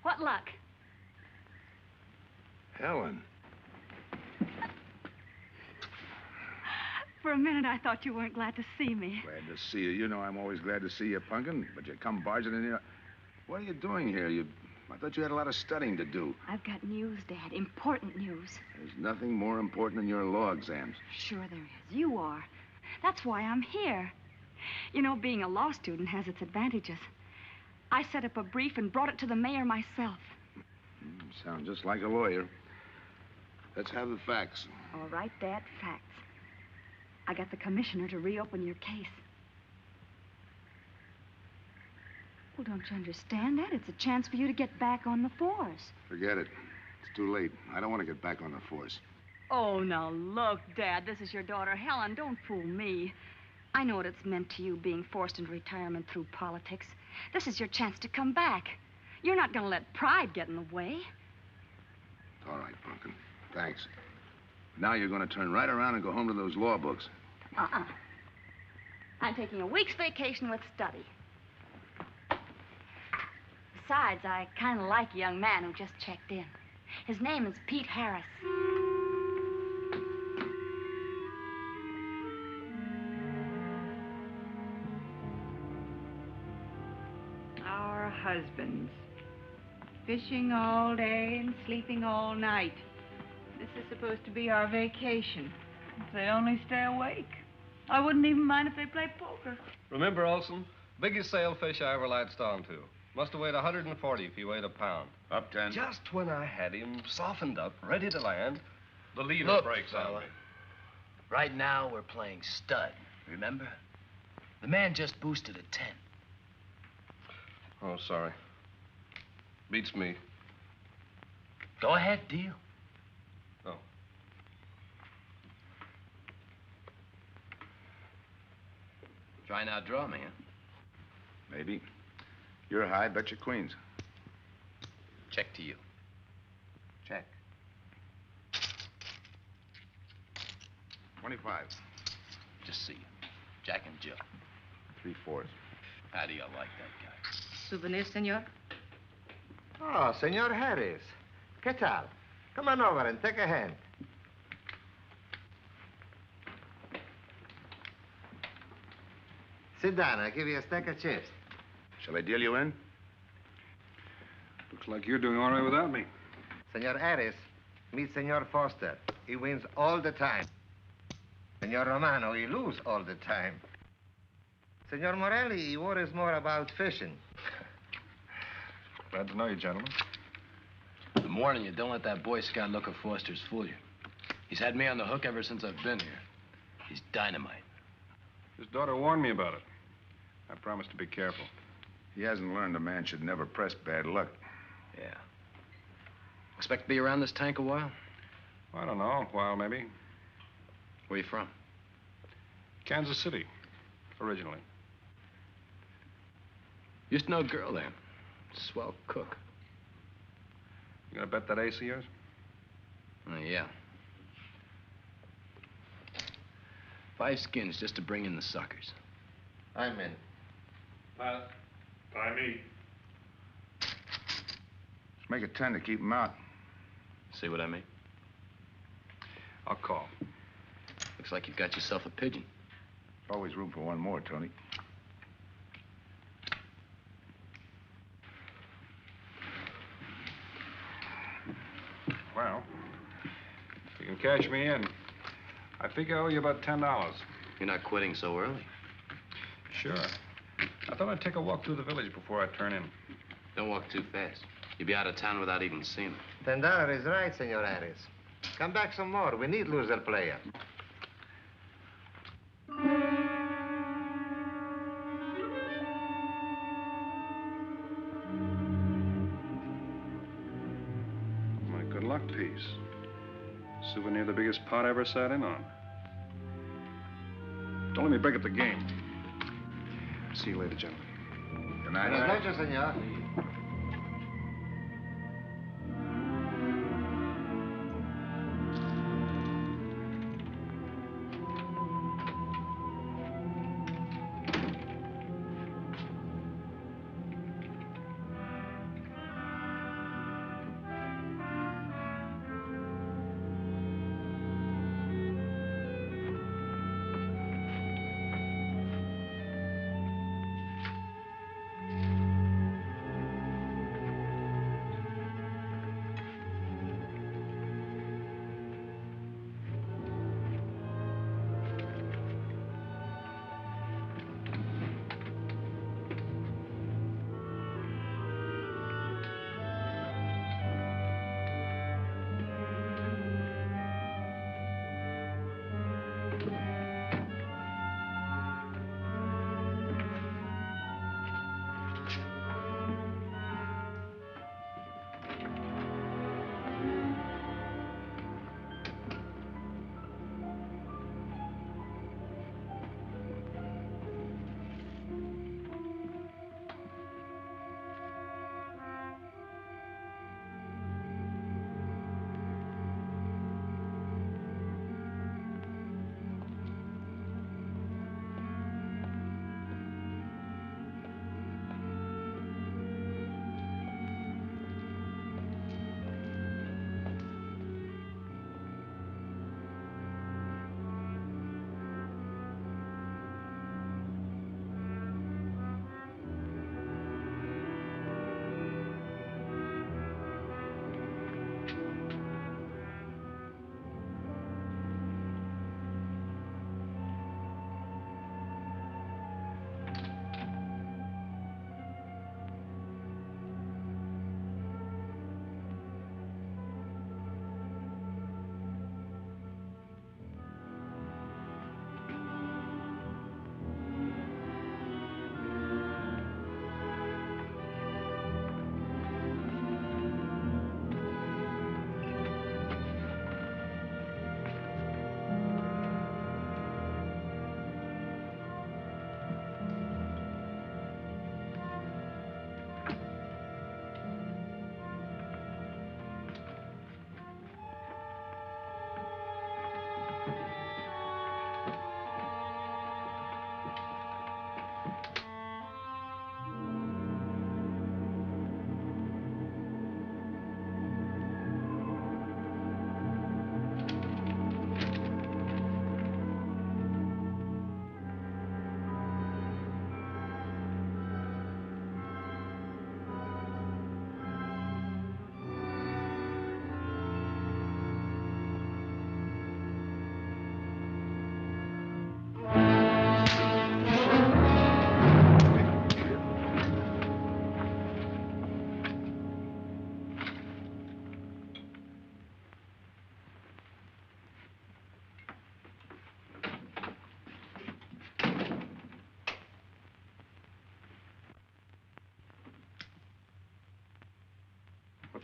What luck? Helen. For a minute, I thought you weren't glad to see me. Glad to see you. You know I'm always glad to see you, Punkin, but you come barging in here. What are you doing here? I thought you had a lot of studying to do. I've got news, Dad. Important news. There's nothing more important than your law exams. Sure there is. You are. That's why I'm here. You know, being a law student has its advantages. I set up a brief and brought it to the mayor myself. Sound just like a lawyer. Let's have the facts. All right, Dad, facts. I got the commissioner to reopen your case. Well, don't you understand that? It's a chance for you to get back on the force. Forget it. It's too late. I don't want to get back on the force. Oh, now look, Dad, this is your daughter, Helen. Don't fool me. I know what it's meant to you being forced into retirement through politics. This is your chance to come back. You're not going to let pride get in the way. All right, Pumpkin. Thanks. Now you're going to turn right around and go home to those law books. I'm taking a week's vacation with study. Besides, I kind of like a young man who just checked in. His name is Pete Harris. Our husbands. Fishing all day and sleeping all night. This is supposed to be our vacation. If they only stay awake. I wouldn't even mind if they played poker. Remember, Olson, biggest sailfish I ever latched onto. Must have weighed 140 if he weighed a pound. Up 10. Just when I had him softened up, ready to land, the leader Look, breaks on fella. me. Right now, we're playing stud, remember? The man just boosted a 10. Oh, sorry. Beats me. Go ahead, deal. Oh. Try and outdraw me, huh? Maybe. You're high, bet your queens. Check to you. Check. 25. Just see you. Jack and Jill. 3/4. How do you like that guy? Souvenir, senor? Oh, Senor Harris. ¿Qué tal? Come on over and take a hand. Sit down. I'll give you a stack of chips. Shall I deal you in? Looks like you're doing all right without me. Senor Harris, meet Senor Foster. He wins all the time. Senor Romano, he loses all the time. Senor Morelli, he worries more about fishing. Glad to know you, gentlemen. I'm warning you, don't let that Boy Scout look of Foster's fool you. He's had me on the hook ever since I've been here. He's dynamite. His daughter warned me about it. I promised to be careful. He hasn't learned a man should never press bad luck. Yeah. Expect to be around this tank a while? I don't know, a while maybe. Where you from? Kansas City, originally. Used to know a girl there. Swell cook. You gonna bet that ace of yours? Yeah. 5 skins just to bring in the suckers. I'm in. Pass. By me. Let's make it 10 to keep him out. See what I mean? I'll call. Looks like you've got yourself a pigeon. Always room for one more, Tony. Well, if you can cash me in, I think I owe you about $10. You're not quitting so early. Sure. I thought I'd take a walk through the village before I turn in. Don't walk too fast. You'll be out of town without even seeing it. $10 is right, Senor Harris. Come back some more. We need loser player. My good luck piece. Souvenir the biggest pot I ever sat in on. Don't let me break up the game. See you later, gentlemen. Good night. Buenas noches, senor.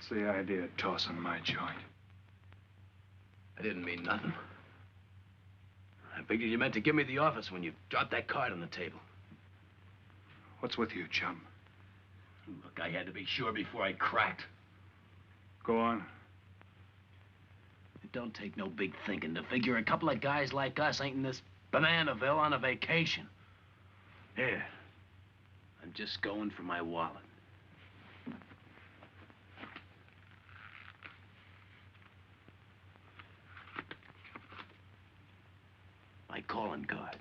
What's the idea of tossing my joint? I didn't mean nothing. I figured you meant to give me the office when you dropped that card on the table. What's with you, chum? Look, I had to be sure before I cracked. Go on. It don't take no big thinking to figure a couple of guys like us ain't in this Bananaville on a vacation. Here, I'm just going for my wallet. My calling card.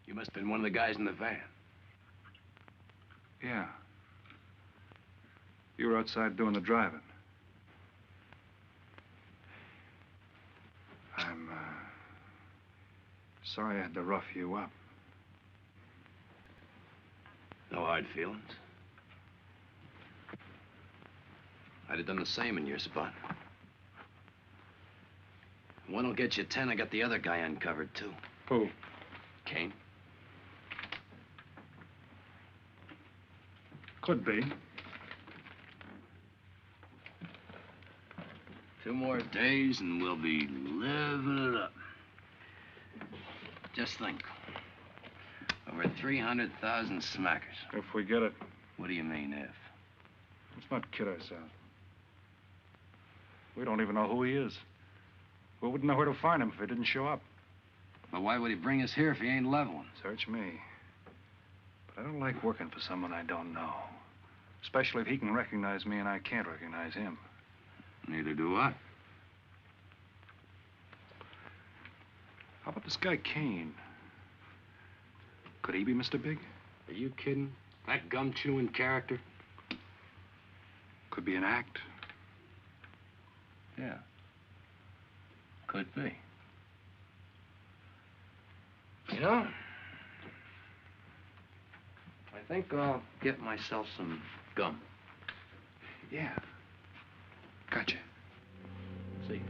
You must have been one of the guys in the van. Yeah. You were outside doing the driving. I'm, sorry I had to rough you up. No hard feelings. I'd have done the same in your spot. One'll get you 10. I got the other guy uncovered, too. Who? Kane. Could be. 2 more days and we'll be living it up. Just think. Over 300,000 smackers. If we get it. What do you mean, if? Let's not kid ourselves. We don't even know who he is. We wouldn't know where to find him if he didn't show up. But why would he bring us here if he ain't leveling? Search me. But I don't like working for someone I don't know. Especially if he can recognize me and I can't recognize him. Neither do I. How about this guy Kane? Could he be Mr. Big? Are you kidding? That gum-chewing character? Could be an act. Yeah. Could be. You know, I think I'll get myself some gum. Yeah. Gotcha. See.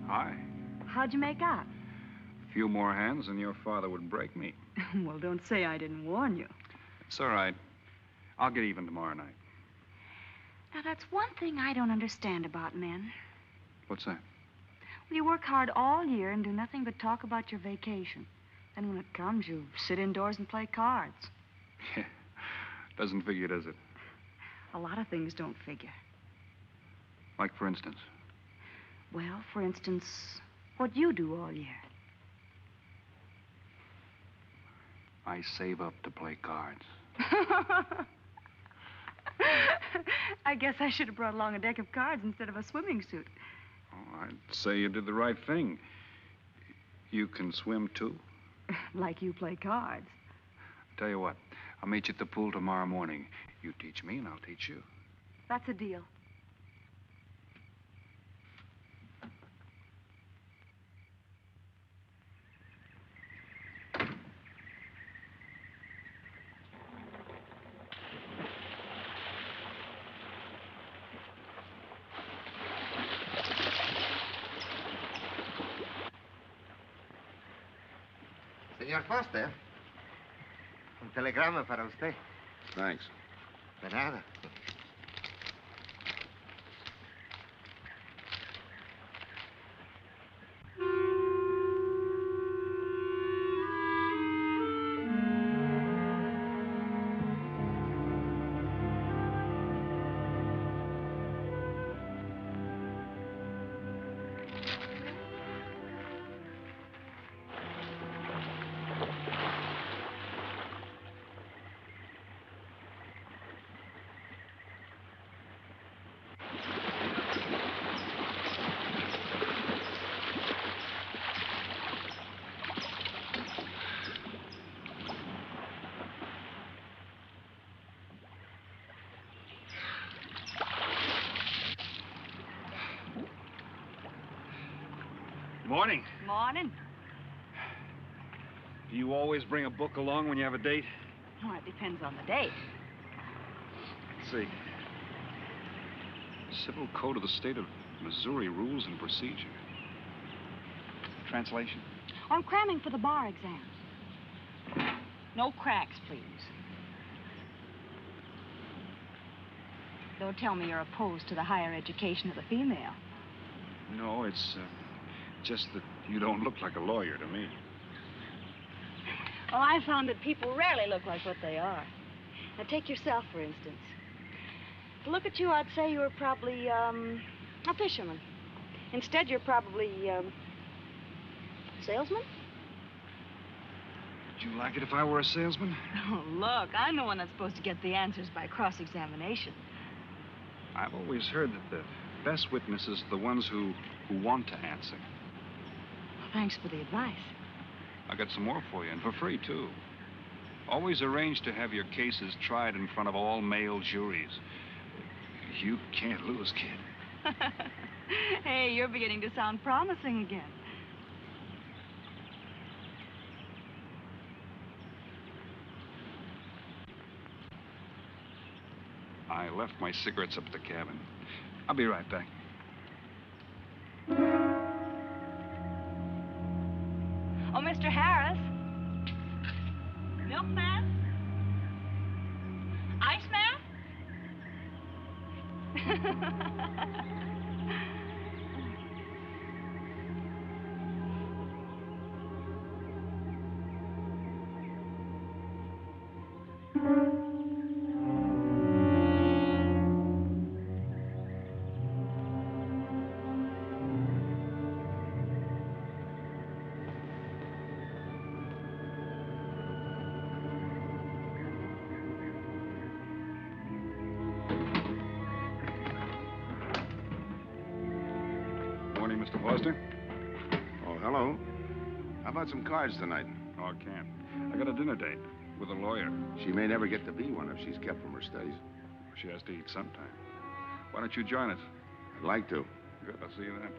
Hi. How'd you make out? A few more hands and your father would break me. Well, don't say I didn't warn you. It's all right. I'll get even tomorrow night. Now, that's one thing I don't understand about men. What's that? Well, you work hard all year and do nothing but talk about your vacation. Then when it comes, you sit indoors and play cards. Doesn't figure, does it? A lot of things don't figure. Like, for instance? Well, for instance, what you do all year. I save up to play cards. I guess I should have brought along a deck of cards instead of a swimming suit. Oh, I'd say you did the right thing. You can swim, too? Like you play cards. Tell you what, I'll meet you at the pool tomorrow morning. You teach me and I'll teach you. That's a deal. Señor Foster, un telegrama para usted. Thanks. De nada. Morning. Morning. Do you always bring a book along when you have a date? Well, it depends on the date. Let's see. Civil Code of the State of Missouri Rules and Procedure. Translation? I'm cramming for the bar exam. No cracks, please. Don't tell me you're opposed to the higher education of the female. No, it's just that you don't look like a lawyer to me. Well, I found that people rarely look like what they are. Now, take yourself, for instance. To look at you, I'd say you were probably, a fisherman. Instead, you're probably, salesman? Would you like it if I were a salesman? Oh, look, I'm the one that's supposed to get the answers by cross-examination. I've always heard that the best witnesses are the ones who want to answer. Thanks for the advice. I got some more for you, and for free, too. Always arrange to have your cases tried in front of all male juries. You can't lose, kid. Hey, you're beginning to sound promising again. I left my cigarettes up at the cabin. I'll be right back. Oh, Mr. Harris. Milkman? Iceman? Morning, Mr. Foster. Oh, hello. How about some cards tonight? Oh, I can't. I got a dinner date with a lawyer. She may never get to be one if she's kept from her studies. She has to eat sometime. Why don't you join us? I'd like to. Good, I'll see you then.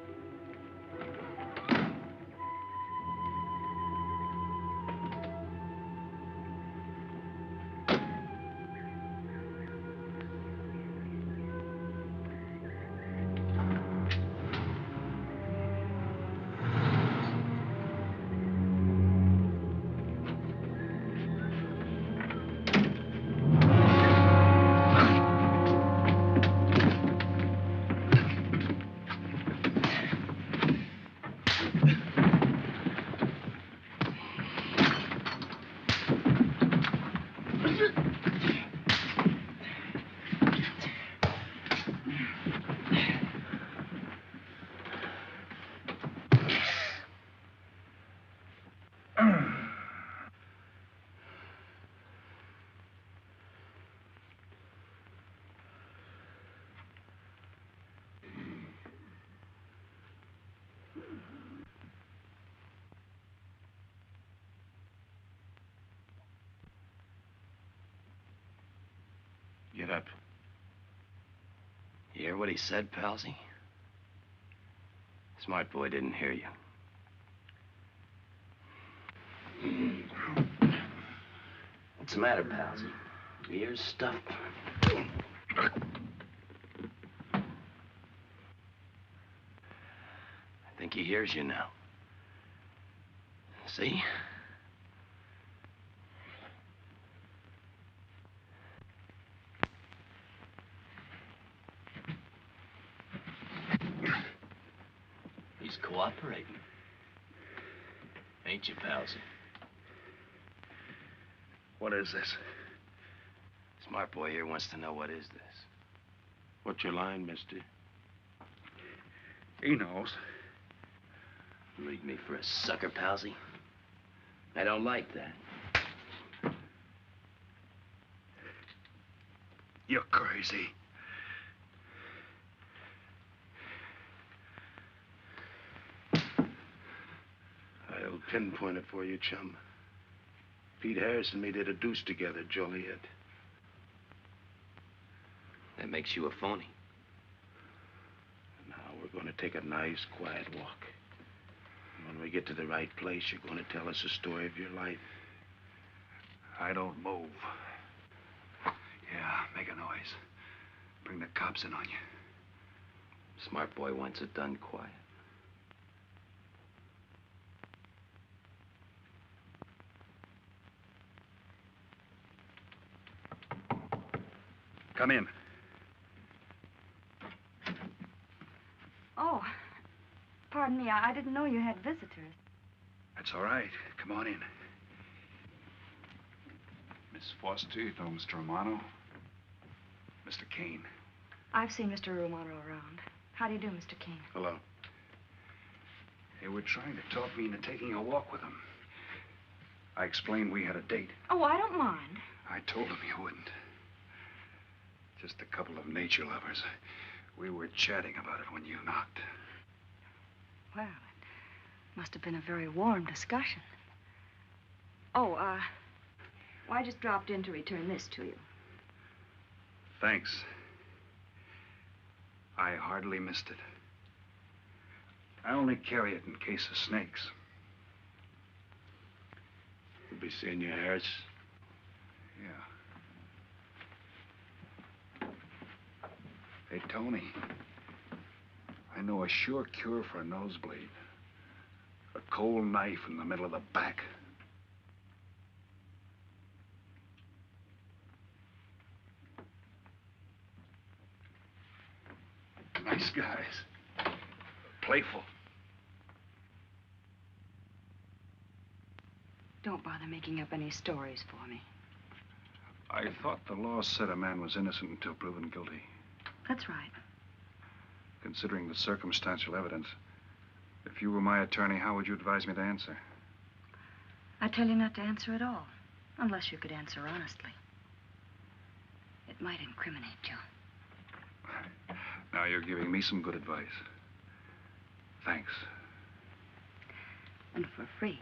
Get up. You hear what he said, Palsy? Smart boy didn't hear you. What's the matter, Palsy? Your ears stuffed? I think he hears you now. See? He's cooperating. Ain't you, Palsy? What is this? Smart boy here wants to know what is this. What's your line, mister? He knows. Leave me for a sucker, Palsy. I don't like that. You're crazy. I'll pinpoint it for you, chum. Pete Harris and me did a deuce together, Joliet. That makes you a phony. Now we're going to take a nice, quiet walk. we get to the right place, you're going to tell us the story of your life. I don't move. Yeah, make a noise. Bring the cops in on you. Smart boy wants it done quiet. Come in. Oh, pardon me. I didn't know you had visitors. That's all right. Come on in. Miss Foster, you know Mr. Romano? Mr. Kane. I've seen Mr. Romano around. How do you do, Mr. Kane? Hello. They were trying to talk me into taking a walk with them. I explained we had a date. Oh, I don't mind. I told them you wouldn't. Just a couple of nature lovers. We were chatting about it when you knocked. Well, it must have been a very warm discussion. Oh, well, I just dropped in to return this to you. Thanks. I hardly missed it. I only carry it in case of snakes. We'll be seeing you, Harris. Yeah. Hey, Tony. I know a sure cure for a nosebleed. A cold knife in the middle of the back. Nice guys. Playful. Don't bother making up any stories for me. I thought the law said a man was innocent until proven guilty. That's right. Considering the circumstantial evidence, if you were my attorney, how would you advise me to answer? I tell you not to answer at all, unless you could answer honestly. It might incriminate you. Now you're giving me some good advice. Thanks. And for free.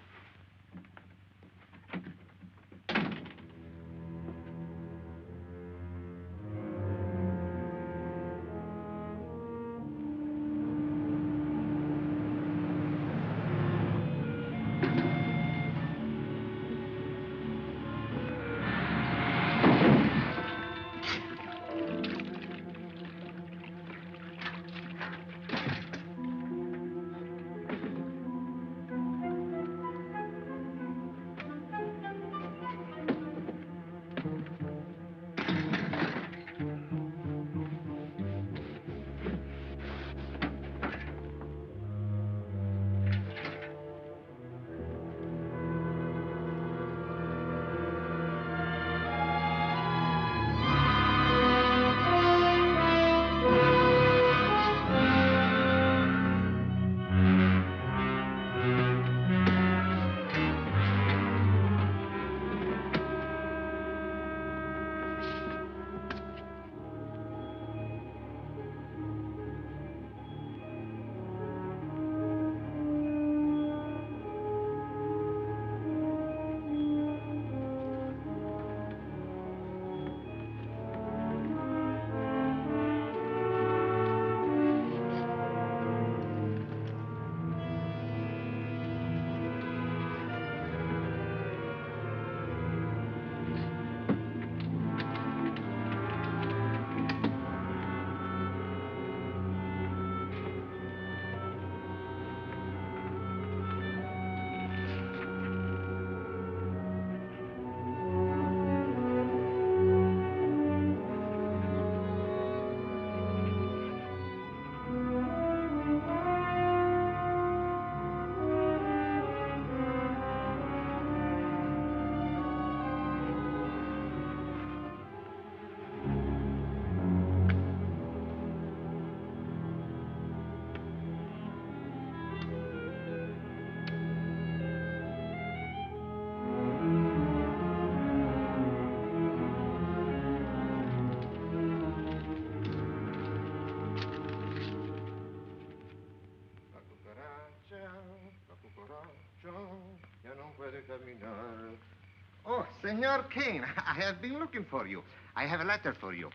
Oh, Senor Kane, I have been looking for you. I have a letter for you.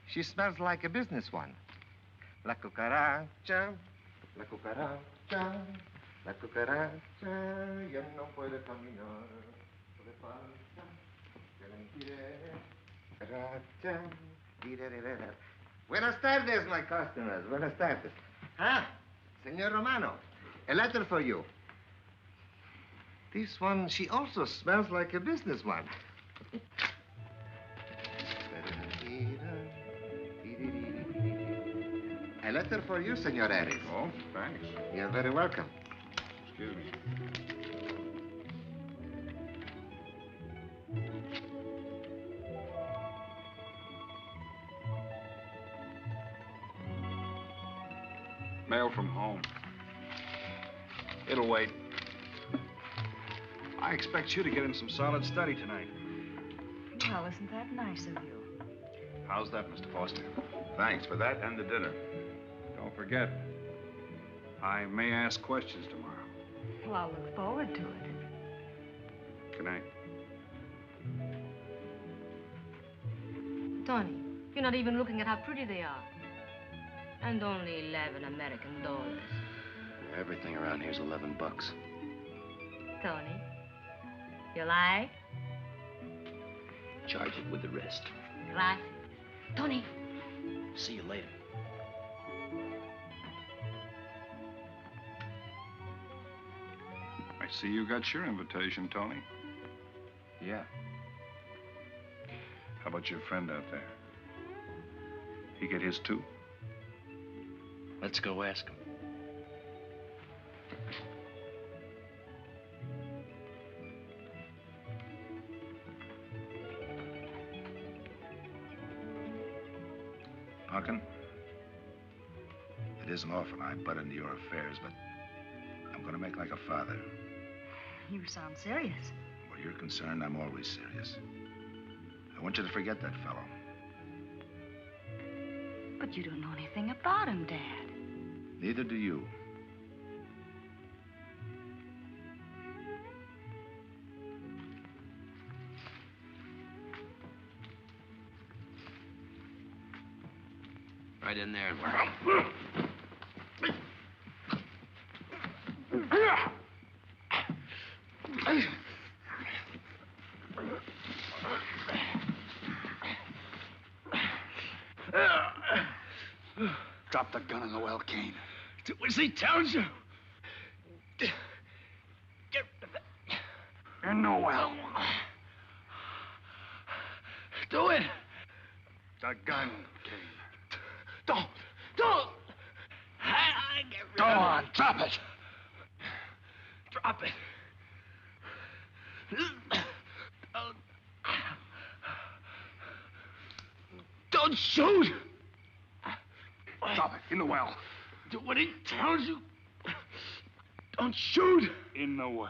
She smells like a business one. La cucaracha, La cucaracha ya no puede caminar. Le falta, ya le impide. Cucaracha, dirererera. Buenas tardes, my customers. Buenas tardes. Ah, Senor Romano, a letter for you. This one, she also smells like a businessman. A letter for you, Senor Harris. Oh, thanks. You're very welcome. Excuse me. Mail from home. It'll wait. I expect you to get in some solid study tonight. Well, isn't that nice of you? How's that, Mr. Foster? Thanks for that and the dinner. Don't forget, I may ask questions tomorrow. Well, I'll look forward to it. Good night. Tony, you're not even looking at how pretty they are. And only 11 American dollars. Everything around here's $11. Tony, you like? Charge it with the rest. Gracias. Tony. See you later. I see you got your invitation, Tony. Yeah. How about your friend out there? He get his too? Let's go ask him. Punkin, it isn't often I butt into your affairs, but I'm going to make like a father. You sound serious. Where you're concerned, I'm always serious. I want you to forget that fellow. But you don't know anything about him, Dad. Neither do you. Right in there. Drop the gun in the well, Kane. Do as he tells you. Get in the well. Do it. The gun, Kane. Don't. Go on, drop it. Drop it. Don't shoot. Drop it, in the well. Do what he tells you. Don't shoot. In the well.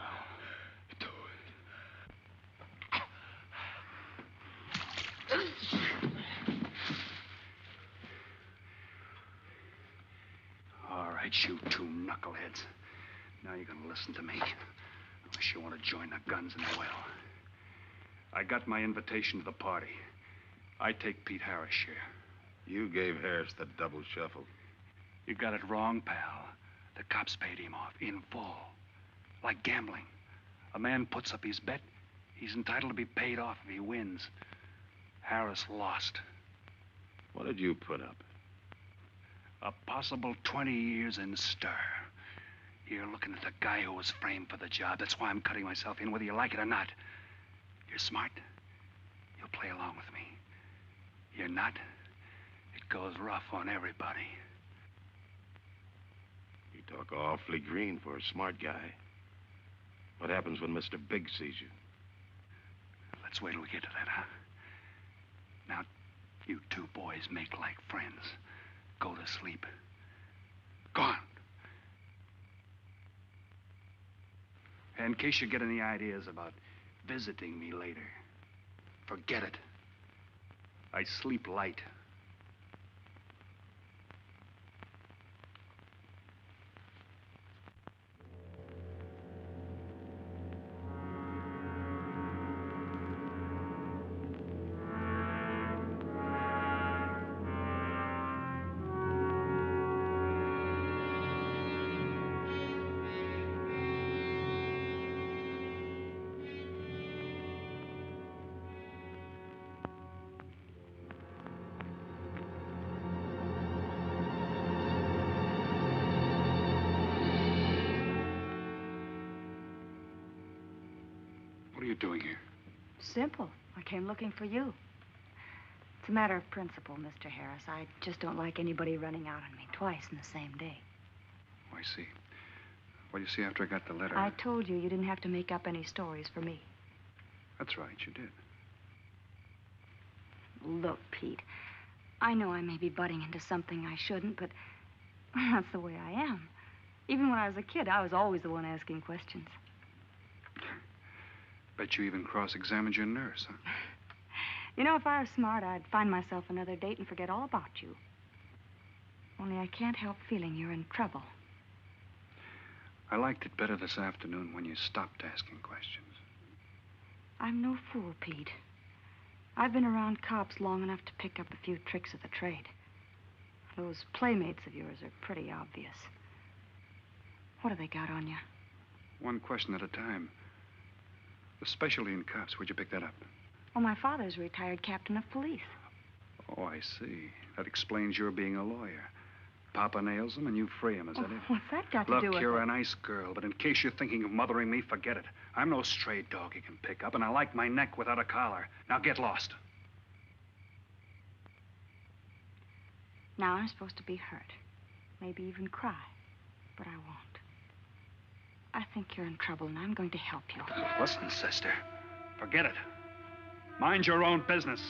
All right, you two knuckleheads. Now you're gonna listen to me. Unless you want to join the guns in the well. I got my invitation to the party. I take Pete Harris' share. You gave Harris the double shuffle. You got it wrong, pal. The cops paid him off in full. Like gambling. A man puts up his bet, he's entitled to be paid off if he wins. Harris lost. What did you put up? A possible 20 years in stir. You're looking at the guy who was framed for the job. That's why I'm cutting myself in, whether you like it or not. You're smart. You'll play along with me. You're not. It goes rough on everybody. You talk awfully green for a smart guy. What happens when Mr. Big sees you? Let's wait till we get to that, huh? Now, you two boys make like friends. Go to sleep. Go on. In case you get any ideas about visiting me later, forget it. I sleep light. are you doing here? Simple. I came looking for you. It's a matter of principle, Mr. Harris. I just don't like anybody running out on me twice in the same day. Oh, I see. Well, you see, after I got the letter... I told you didn't have to make up any stories for me. That's right, you did. Look, Pete, I know I may be butting into something I shouldn't, but that's the way I am. Even when I was a kid, I was always the one asking questions. Bet you even cross-examined your nurse, huh? You know, if I was smart, I'd find myself another date and forget all about you. Only I can't help feeling you're in trouble. I liked it better this afternoon when you stopped asking questions. I'm no fool, Pete. I've been around cops long enough to pick up a few tricks of the trade. Those playmates of yours are pretty obvious. What have they got on you? One question at a time. The specialty in cops, where'd you pick that up? Well, my father's a retired captain of police. Oh, I see. That explains your being a lawyer. Papa nails them and you free him, is that it? What's that got to do with Look, you're it? a nice girl, but in case you're thinking of mothering me, forget it. I'm no stray dog you can pick up, and I like my neck without a collar. Now get lost. Now I'm supposed to be hurt. Maybe even cry. But I won't. I think you're in trouble, and I'm going to help you. Listen, sister. Forget it. Mind your own business.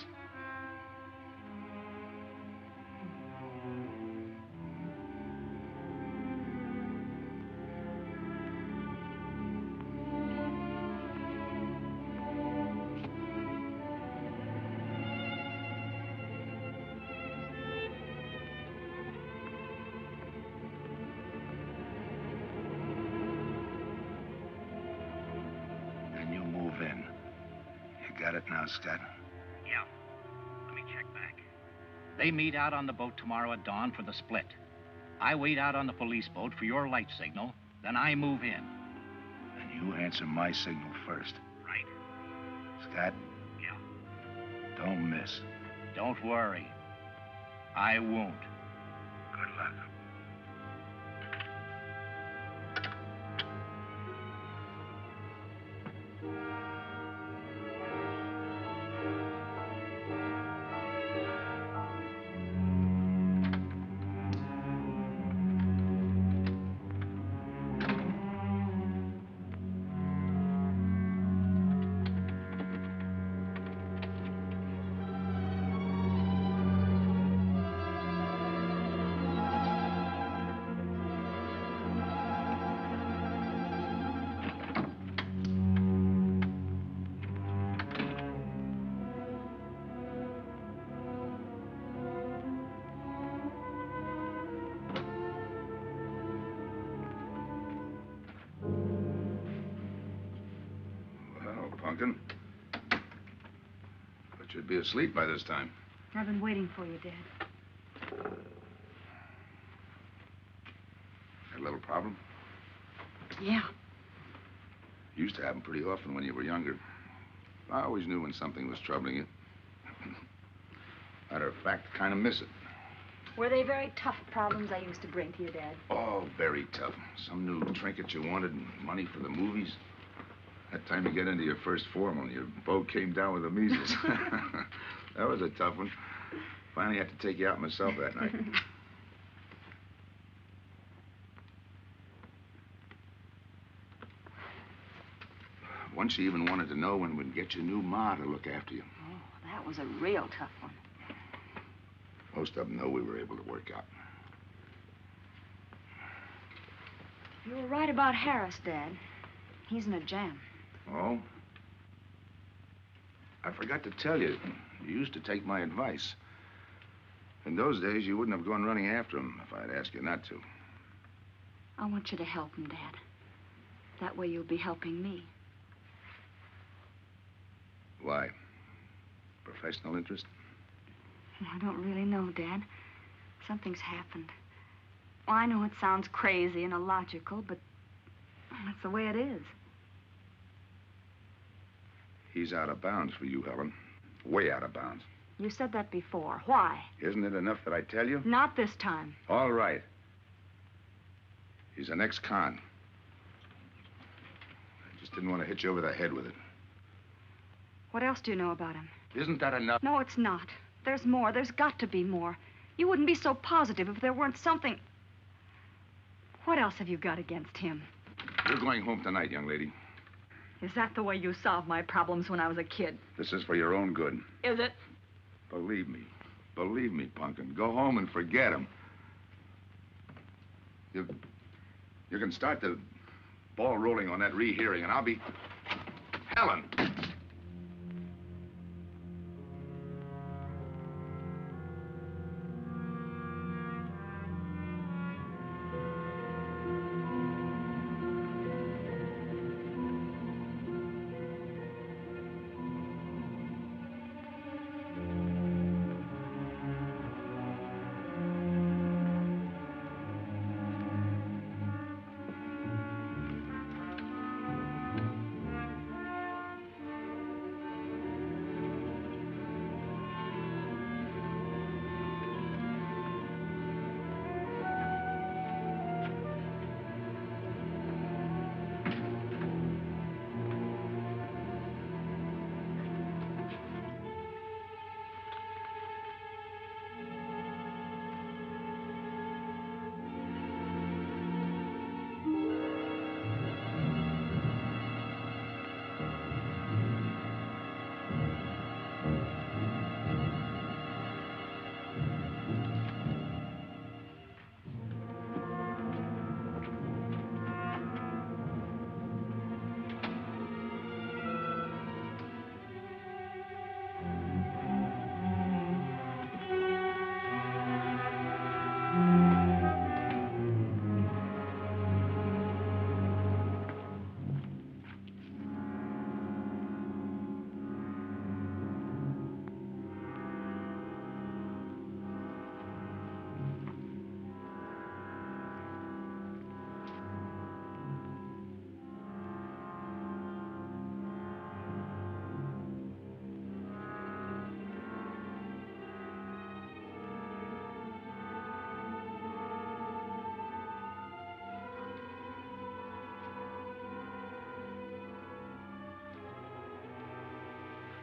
Scott? Yeah. Let me check back. They meet out on the boat tomorrow at dawn for the split. I wait out on the police boat for your light signal, then I move in. And you answer my signal first. Right. Scott? Yeah. Don't miss. Don't worry. I won't. Good luck. Pumpkin. But you'd be asleep by this time. I've been waiting for you, Dad. Had a little problem? Yeah. Used to happen pretty often when you were younger. I always knew when something was troubling you. Matter of fact, kind of miss it. Were they very tough problems I used to bring to you, Dad? Oh, very tough. Some new trinket you wanted, and money for the movies. That time you get into your first formal, and your boat came down with the measles. That was a tough one. Finally had to take you out myself that night. Once you even wanted to know when we'd get your new ma to look after you. Oh, that was a real tough one. Most of them know we were able to work out. You were right about Harris, Dad. He's in a jam. Oh? I forgot to tell you. You used to take my advice. In those days, you wouldn't have gone running after him if I'd asked you not to. I want you to help him, Dad. That way you'll be helping me. Why? Professional interest? I don't really know, Dad. Something's happened. Well, I know it sounds crazy and illogical, but that's the way it is. He's out of bounds for you, Helen. Way out of bounds. You said that before. Why? Isn't it enough that I tell you? Not this time. All right. He's an ex-con. I just didn't want to hit you over the head with it. What else do you know about him? Isn't that enough? No, it's not. There's more. There's got to be more. You wouldn't be so positive if there weren't something. What else have you got against him? You're going home tonight, young lady. Is that the way you solved my problems when I was a kid? This is for your own good. Is it? Believe me. Believe me, Punkin. Go home and forget him. You can start the ball rolling on that rehearing, and I'll be... Helen!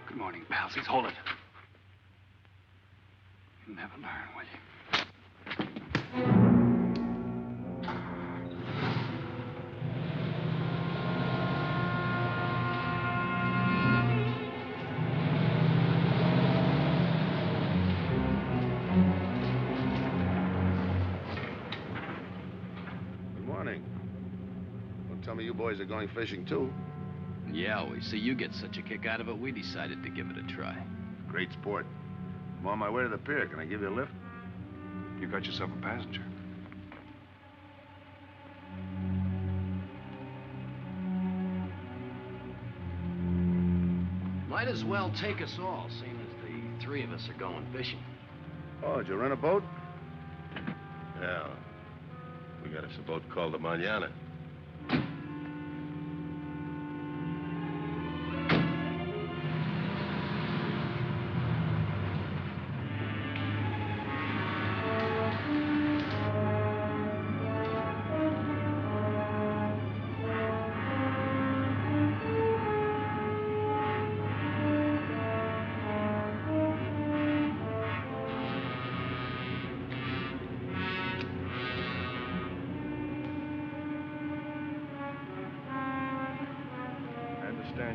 Good morning, palsies. Hold it. You'll never learn, will you? Good morning. Don't tell me you boys are going fishing, too. Yeah, we see you get such a kick out of it, we decided to give it a try. Great sport. I'm on my way to the pier. Can I give you a lift? You got yourself a passenger. Might as well take us all, seeing as the three of us are going fishing. Oh, did you rent a boat? Yeah. We got us a boat called the Manana.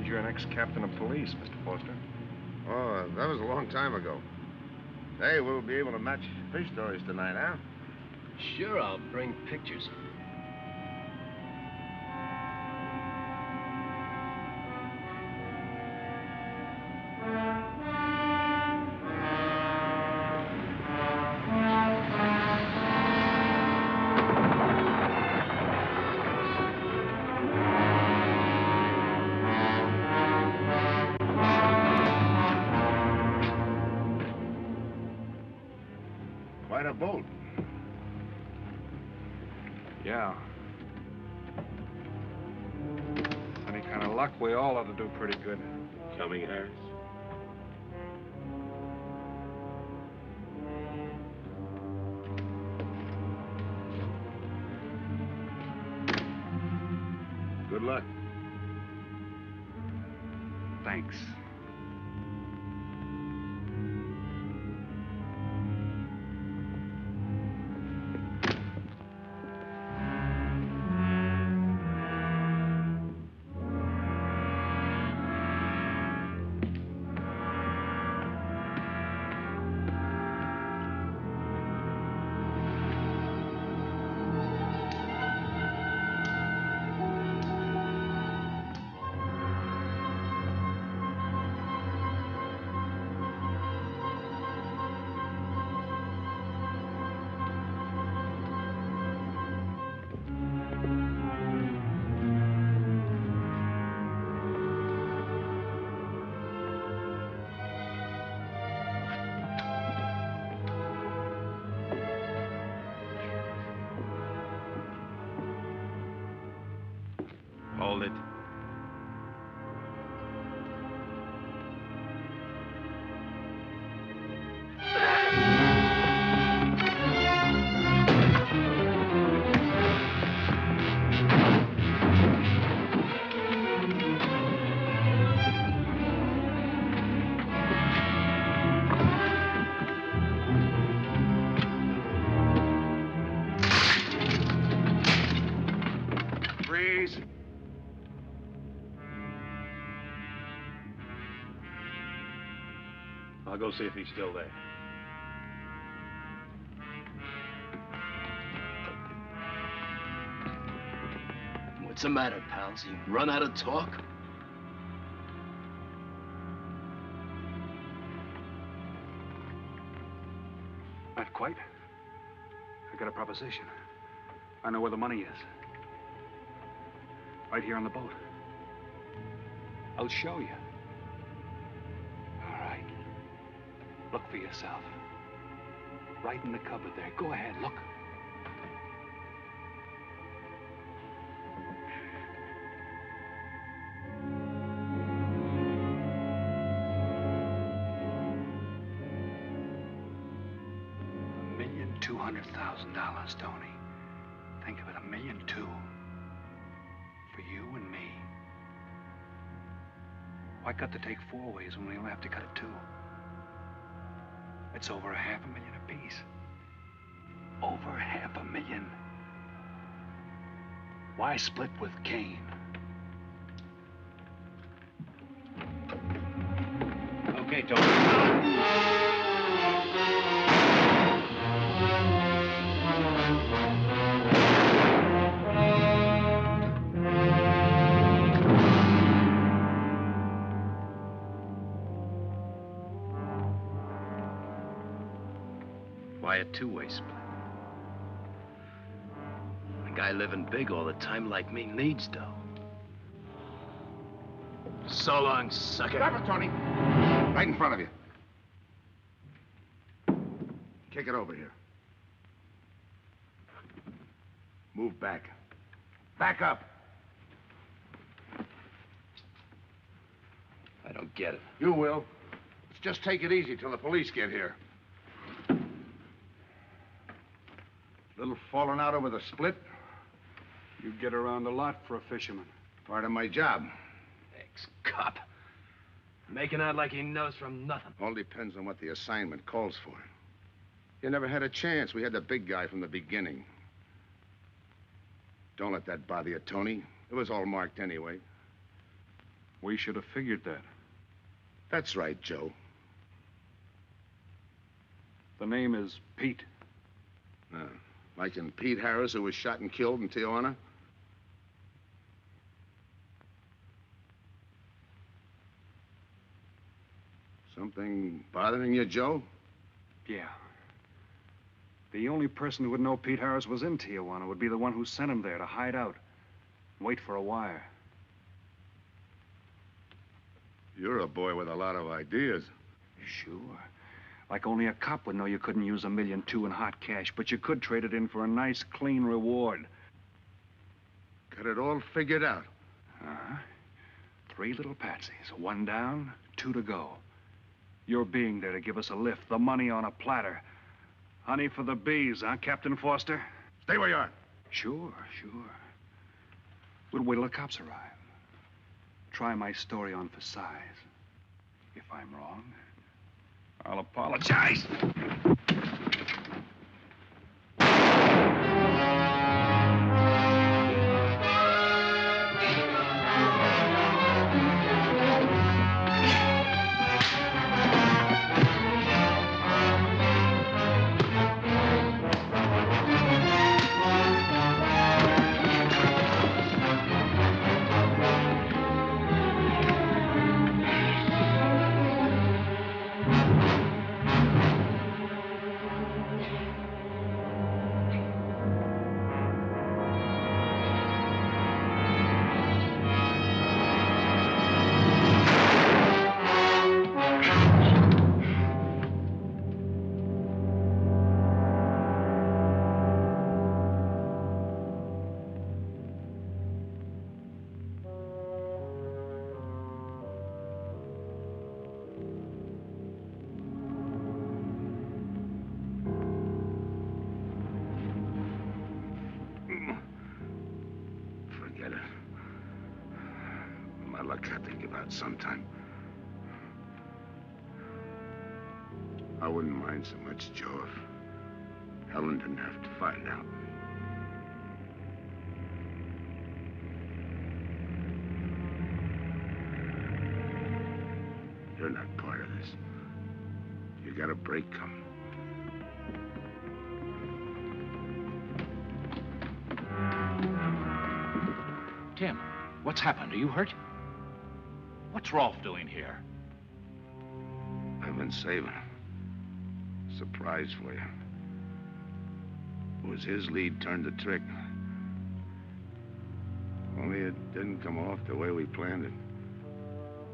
You're an ex-captain of police, Mr. Foster. Oh, that was a long time ago. Hey, we'll be able to match fish stories tonight, huh? Sure, I'll bring pictures. Quite a boat. Yeah. Any kind of luck, we all ought to do pretty good. Coming, Harris? Good luck. Thanks. called it. Freeze. I'll go see if he's still there. What's the matter, pals? You run out of talk? Not quite. I got a proposition. I know where the money is. Right here on the boat. I'll show you. All right. Look for yourself. Right in the cupboard there. Go ahead, look. $1,200,000, Tony. Think of it, $1.2 million. For you and me. Why cut the take 4 ways when we only have to cut it 2? It's over $500,000 apiece. Over $500,000. Why split with Kane? Okay, Tony. Why a two-way split? A guy living big all the time like me needs dough. So long, sucker. Stop it, Tony. Right in front of you. Kick it over here. Move back. Back up. I don't get it. You will. Let's just take it easy till the police get here. Little falling out over the split. You get around a lot for a fisherman. Part of my job. Ex-cop. Making out like he knows from nothing. All depends on what the assignment calls for. You never had a chance. We had the big guy from the beginning. Don't let that bother you, Tony. It was all marked anyway. We should have figured that. That's right, Joe. The name is Pete. Like in Pete Harris, who was shot and killed in Tijuana? Something bothering you, Joe? Yeah. The only person who would know Pete Harris was in Tijuana would be the one who sent him there to hide out and wait for a wire. You're a boy with a lot of ideas. Sure. Like only a cop would know you couldn't use $1.2 million in hot cash, but you could trade it in for a nice, clean reward. Got it all figured out. 3 little patsies. 1 down, 2 to go. Your being there to give us a lift, the money on a platter. Honey for the bees, huh, Captain Foster? Stay where you are. Sure. We'll wait till the cops arrive. Try my story on for size. If I'm wrong, I'll apologize. luck had to give out sometime. I wouldn't mind so much, Joe, if Helen didn't have to find out. You're not part of this. You got a break coming. Tim, what's happened? Are you hurt? What's Rolfe doing here? I've been saving a surprise for you. It was his lead turned the trick. Only it didn't come off the way we planned it.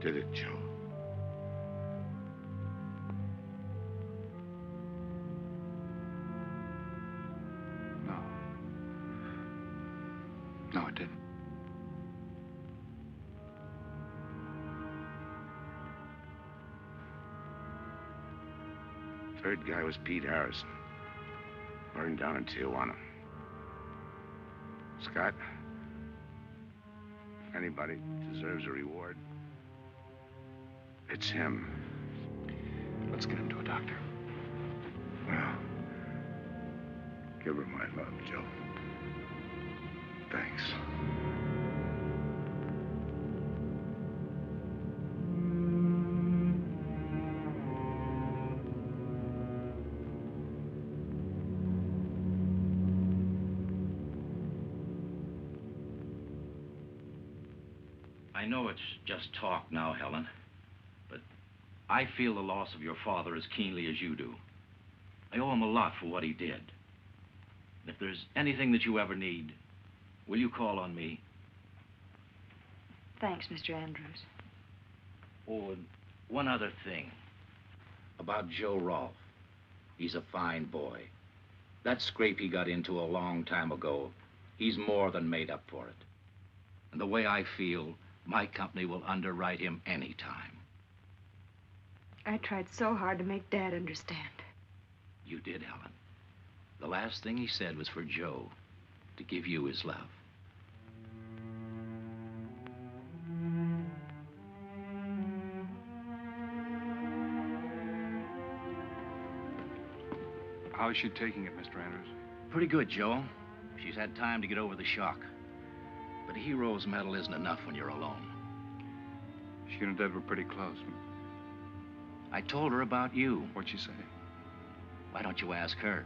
Did it, Joe? No, it didn't. Third guy was Pete Harrison. Burned down in Tijuana. Scott, if anybody deserves a reward, it's him. Let's get him to a doctor. Well, give her my love, Joe. Thanks. I know it's just talk now, Helen, but I feel the loss of your father as keenly as you do. I owe him a lot for what he did. And if there's anything that you ever need, will you call on me? Thanks, Mr. Andrews. Oh, and one other thing. About Joe Rolfe. He's a fine boy. That scrape he got into a long time ago, he's more than made up for it. And the way I feel, my company will underwrite him anytime. I tried so hard to make Dad understand. You did, Helen. The last thing he said was for Joe to give you his love. How is she taking it, Mr. Andrews? Pretty good, Joe. She's had time to get over the shock. But a hero's medal isn't enough when you're alone. She and Dad were pretty close. I told her about you. What'd she say? Why don't you ask her?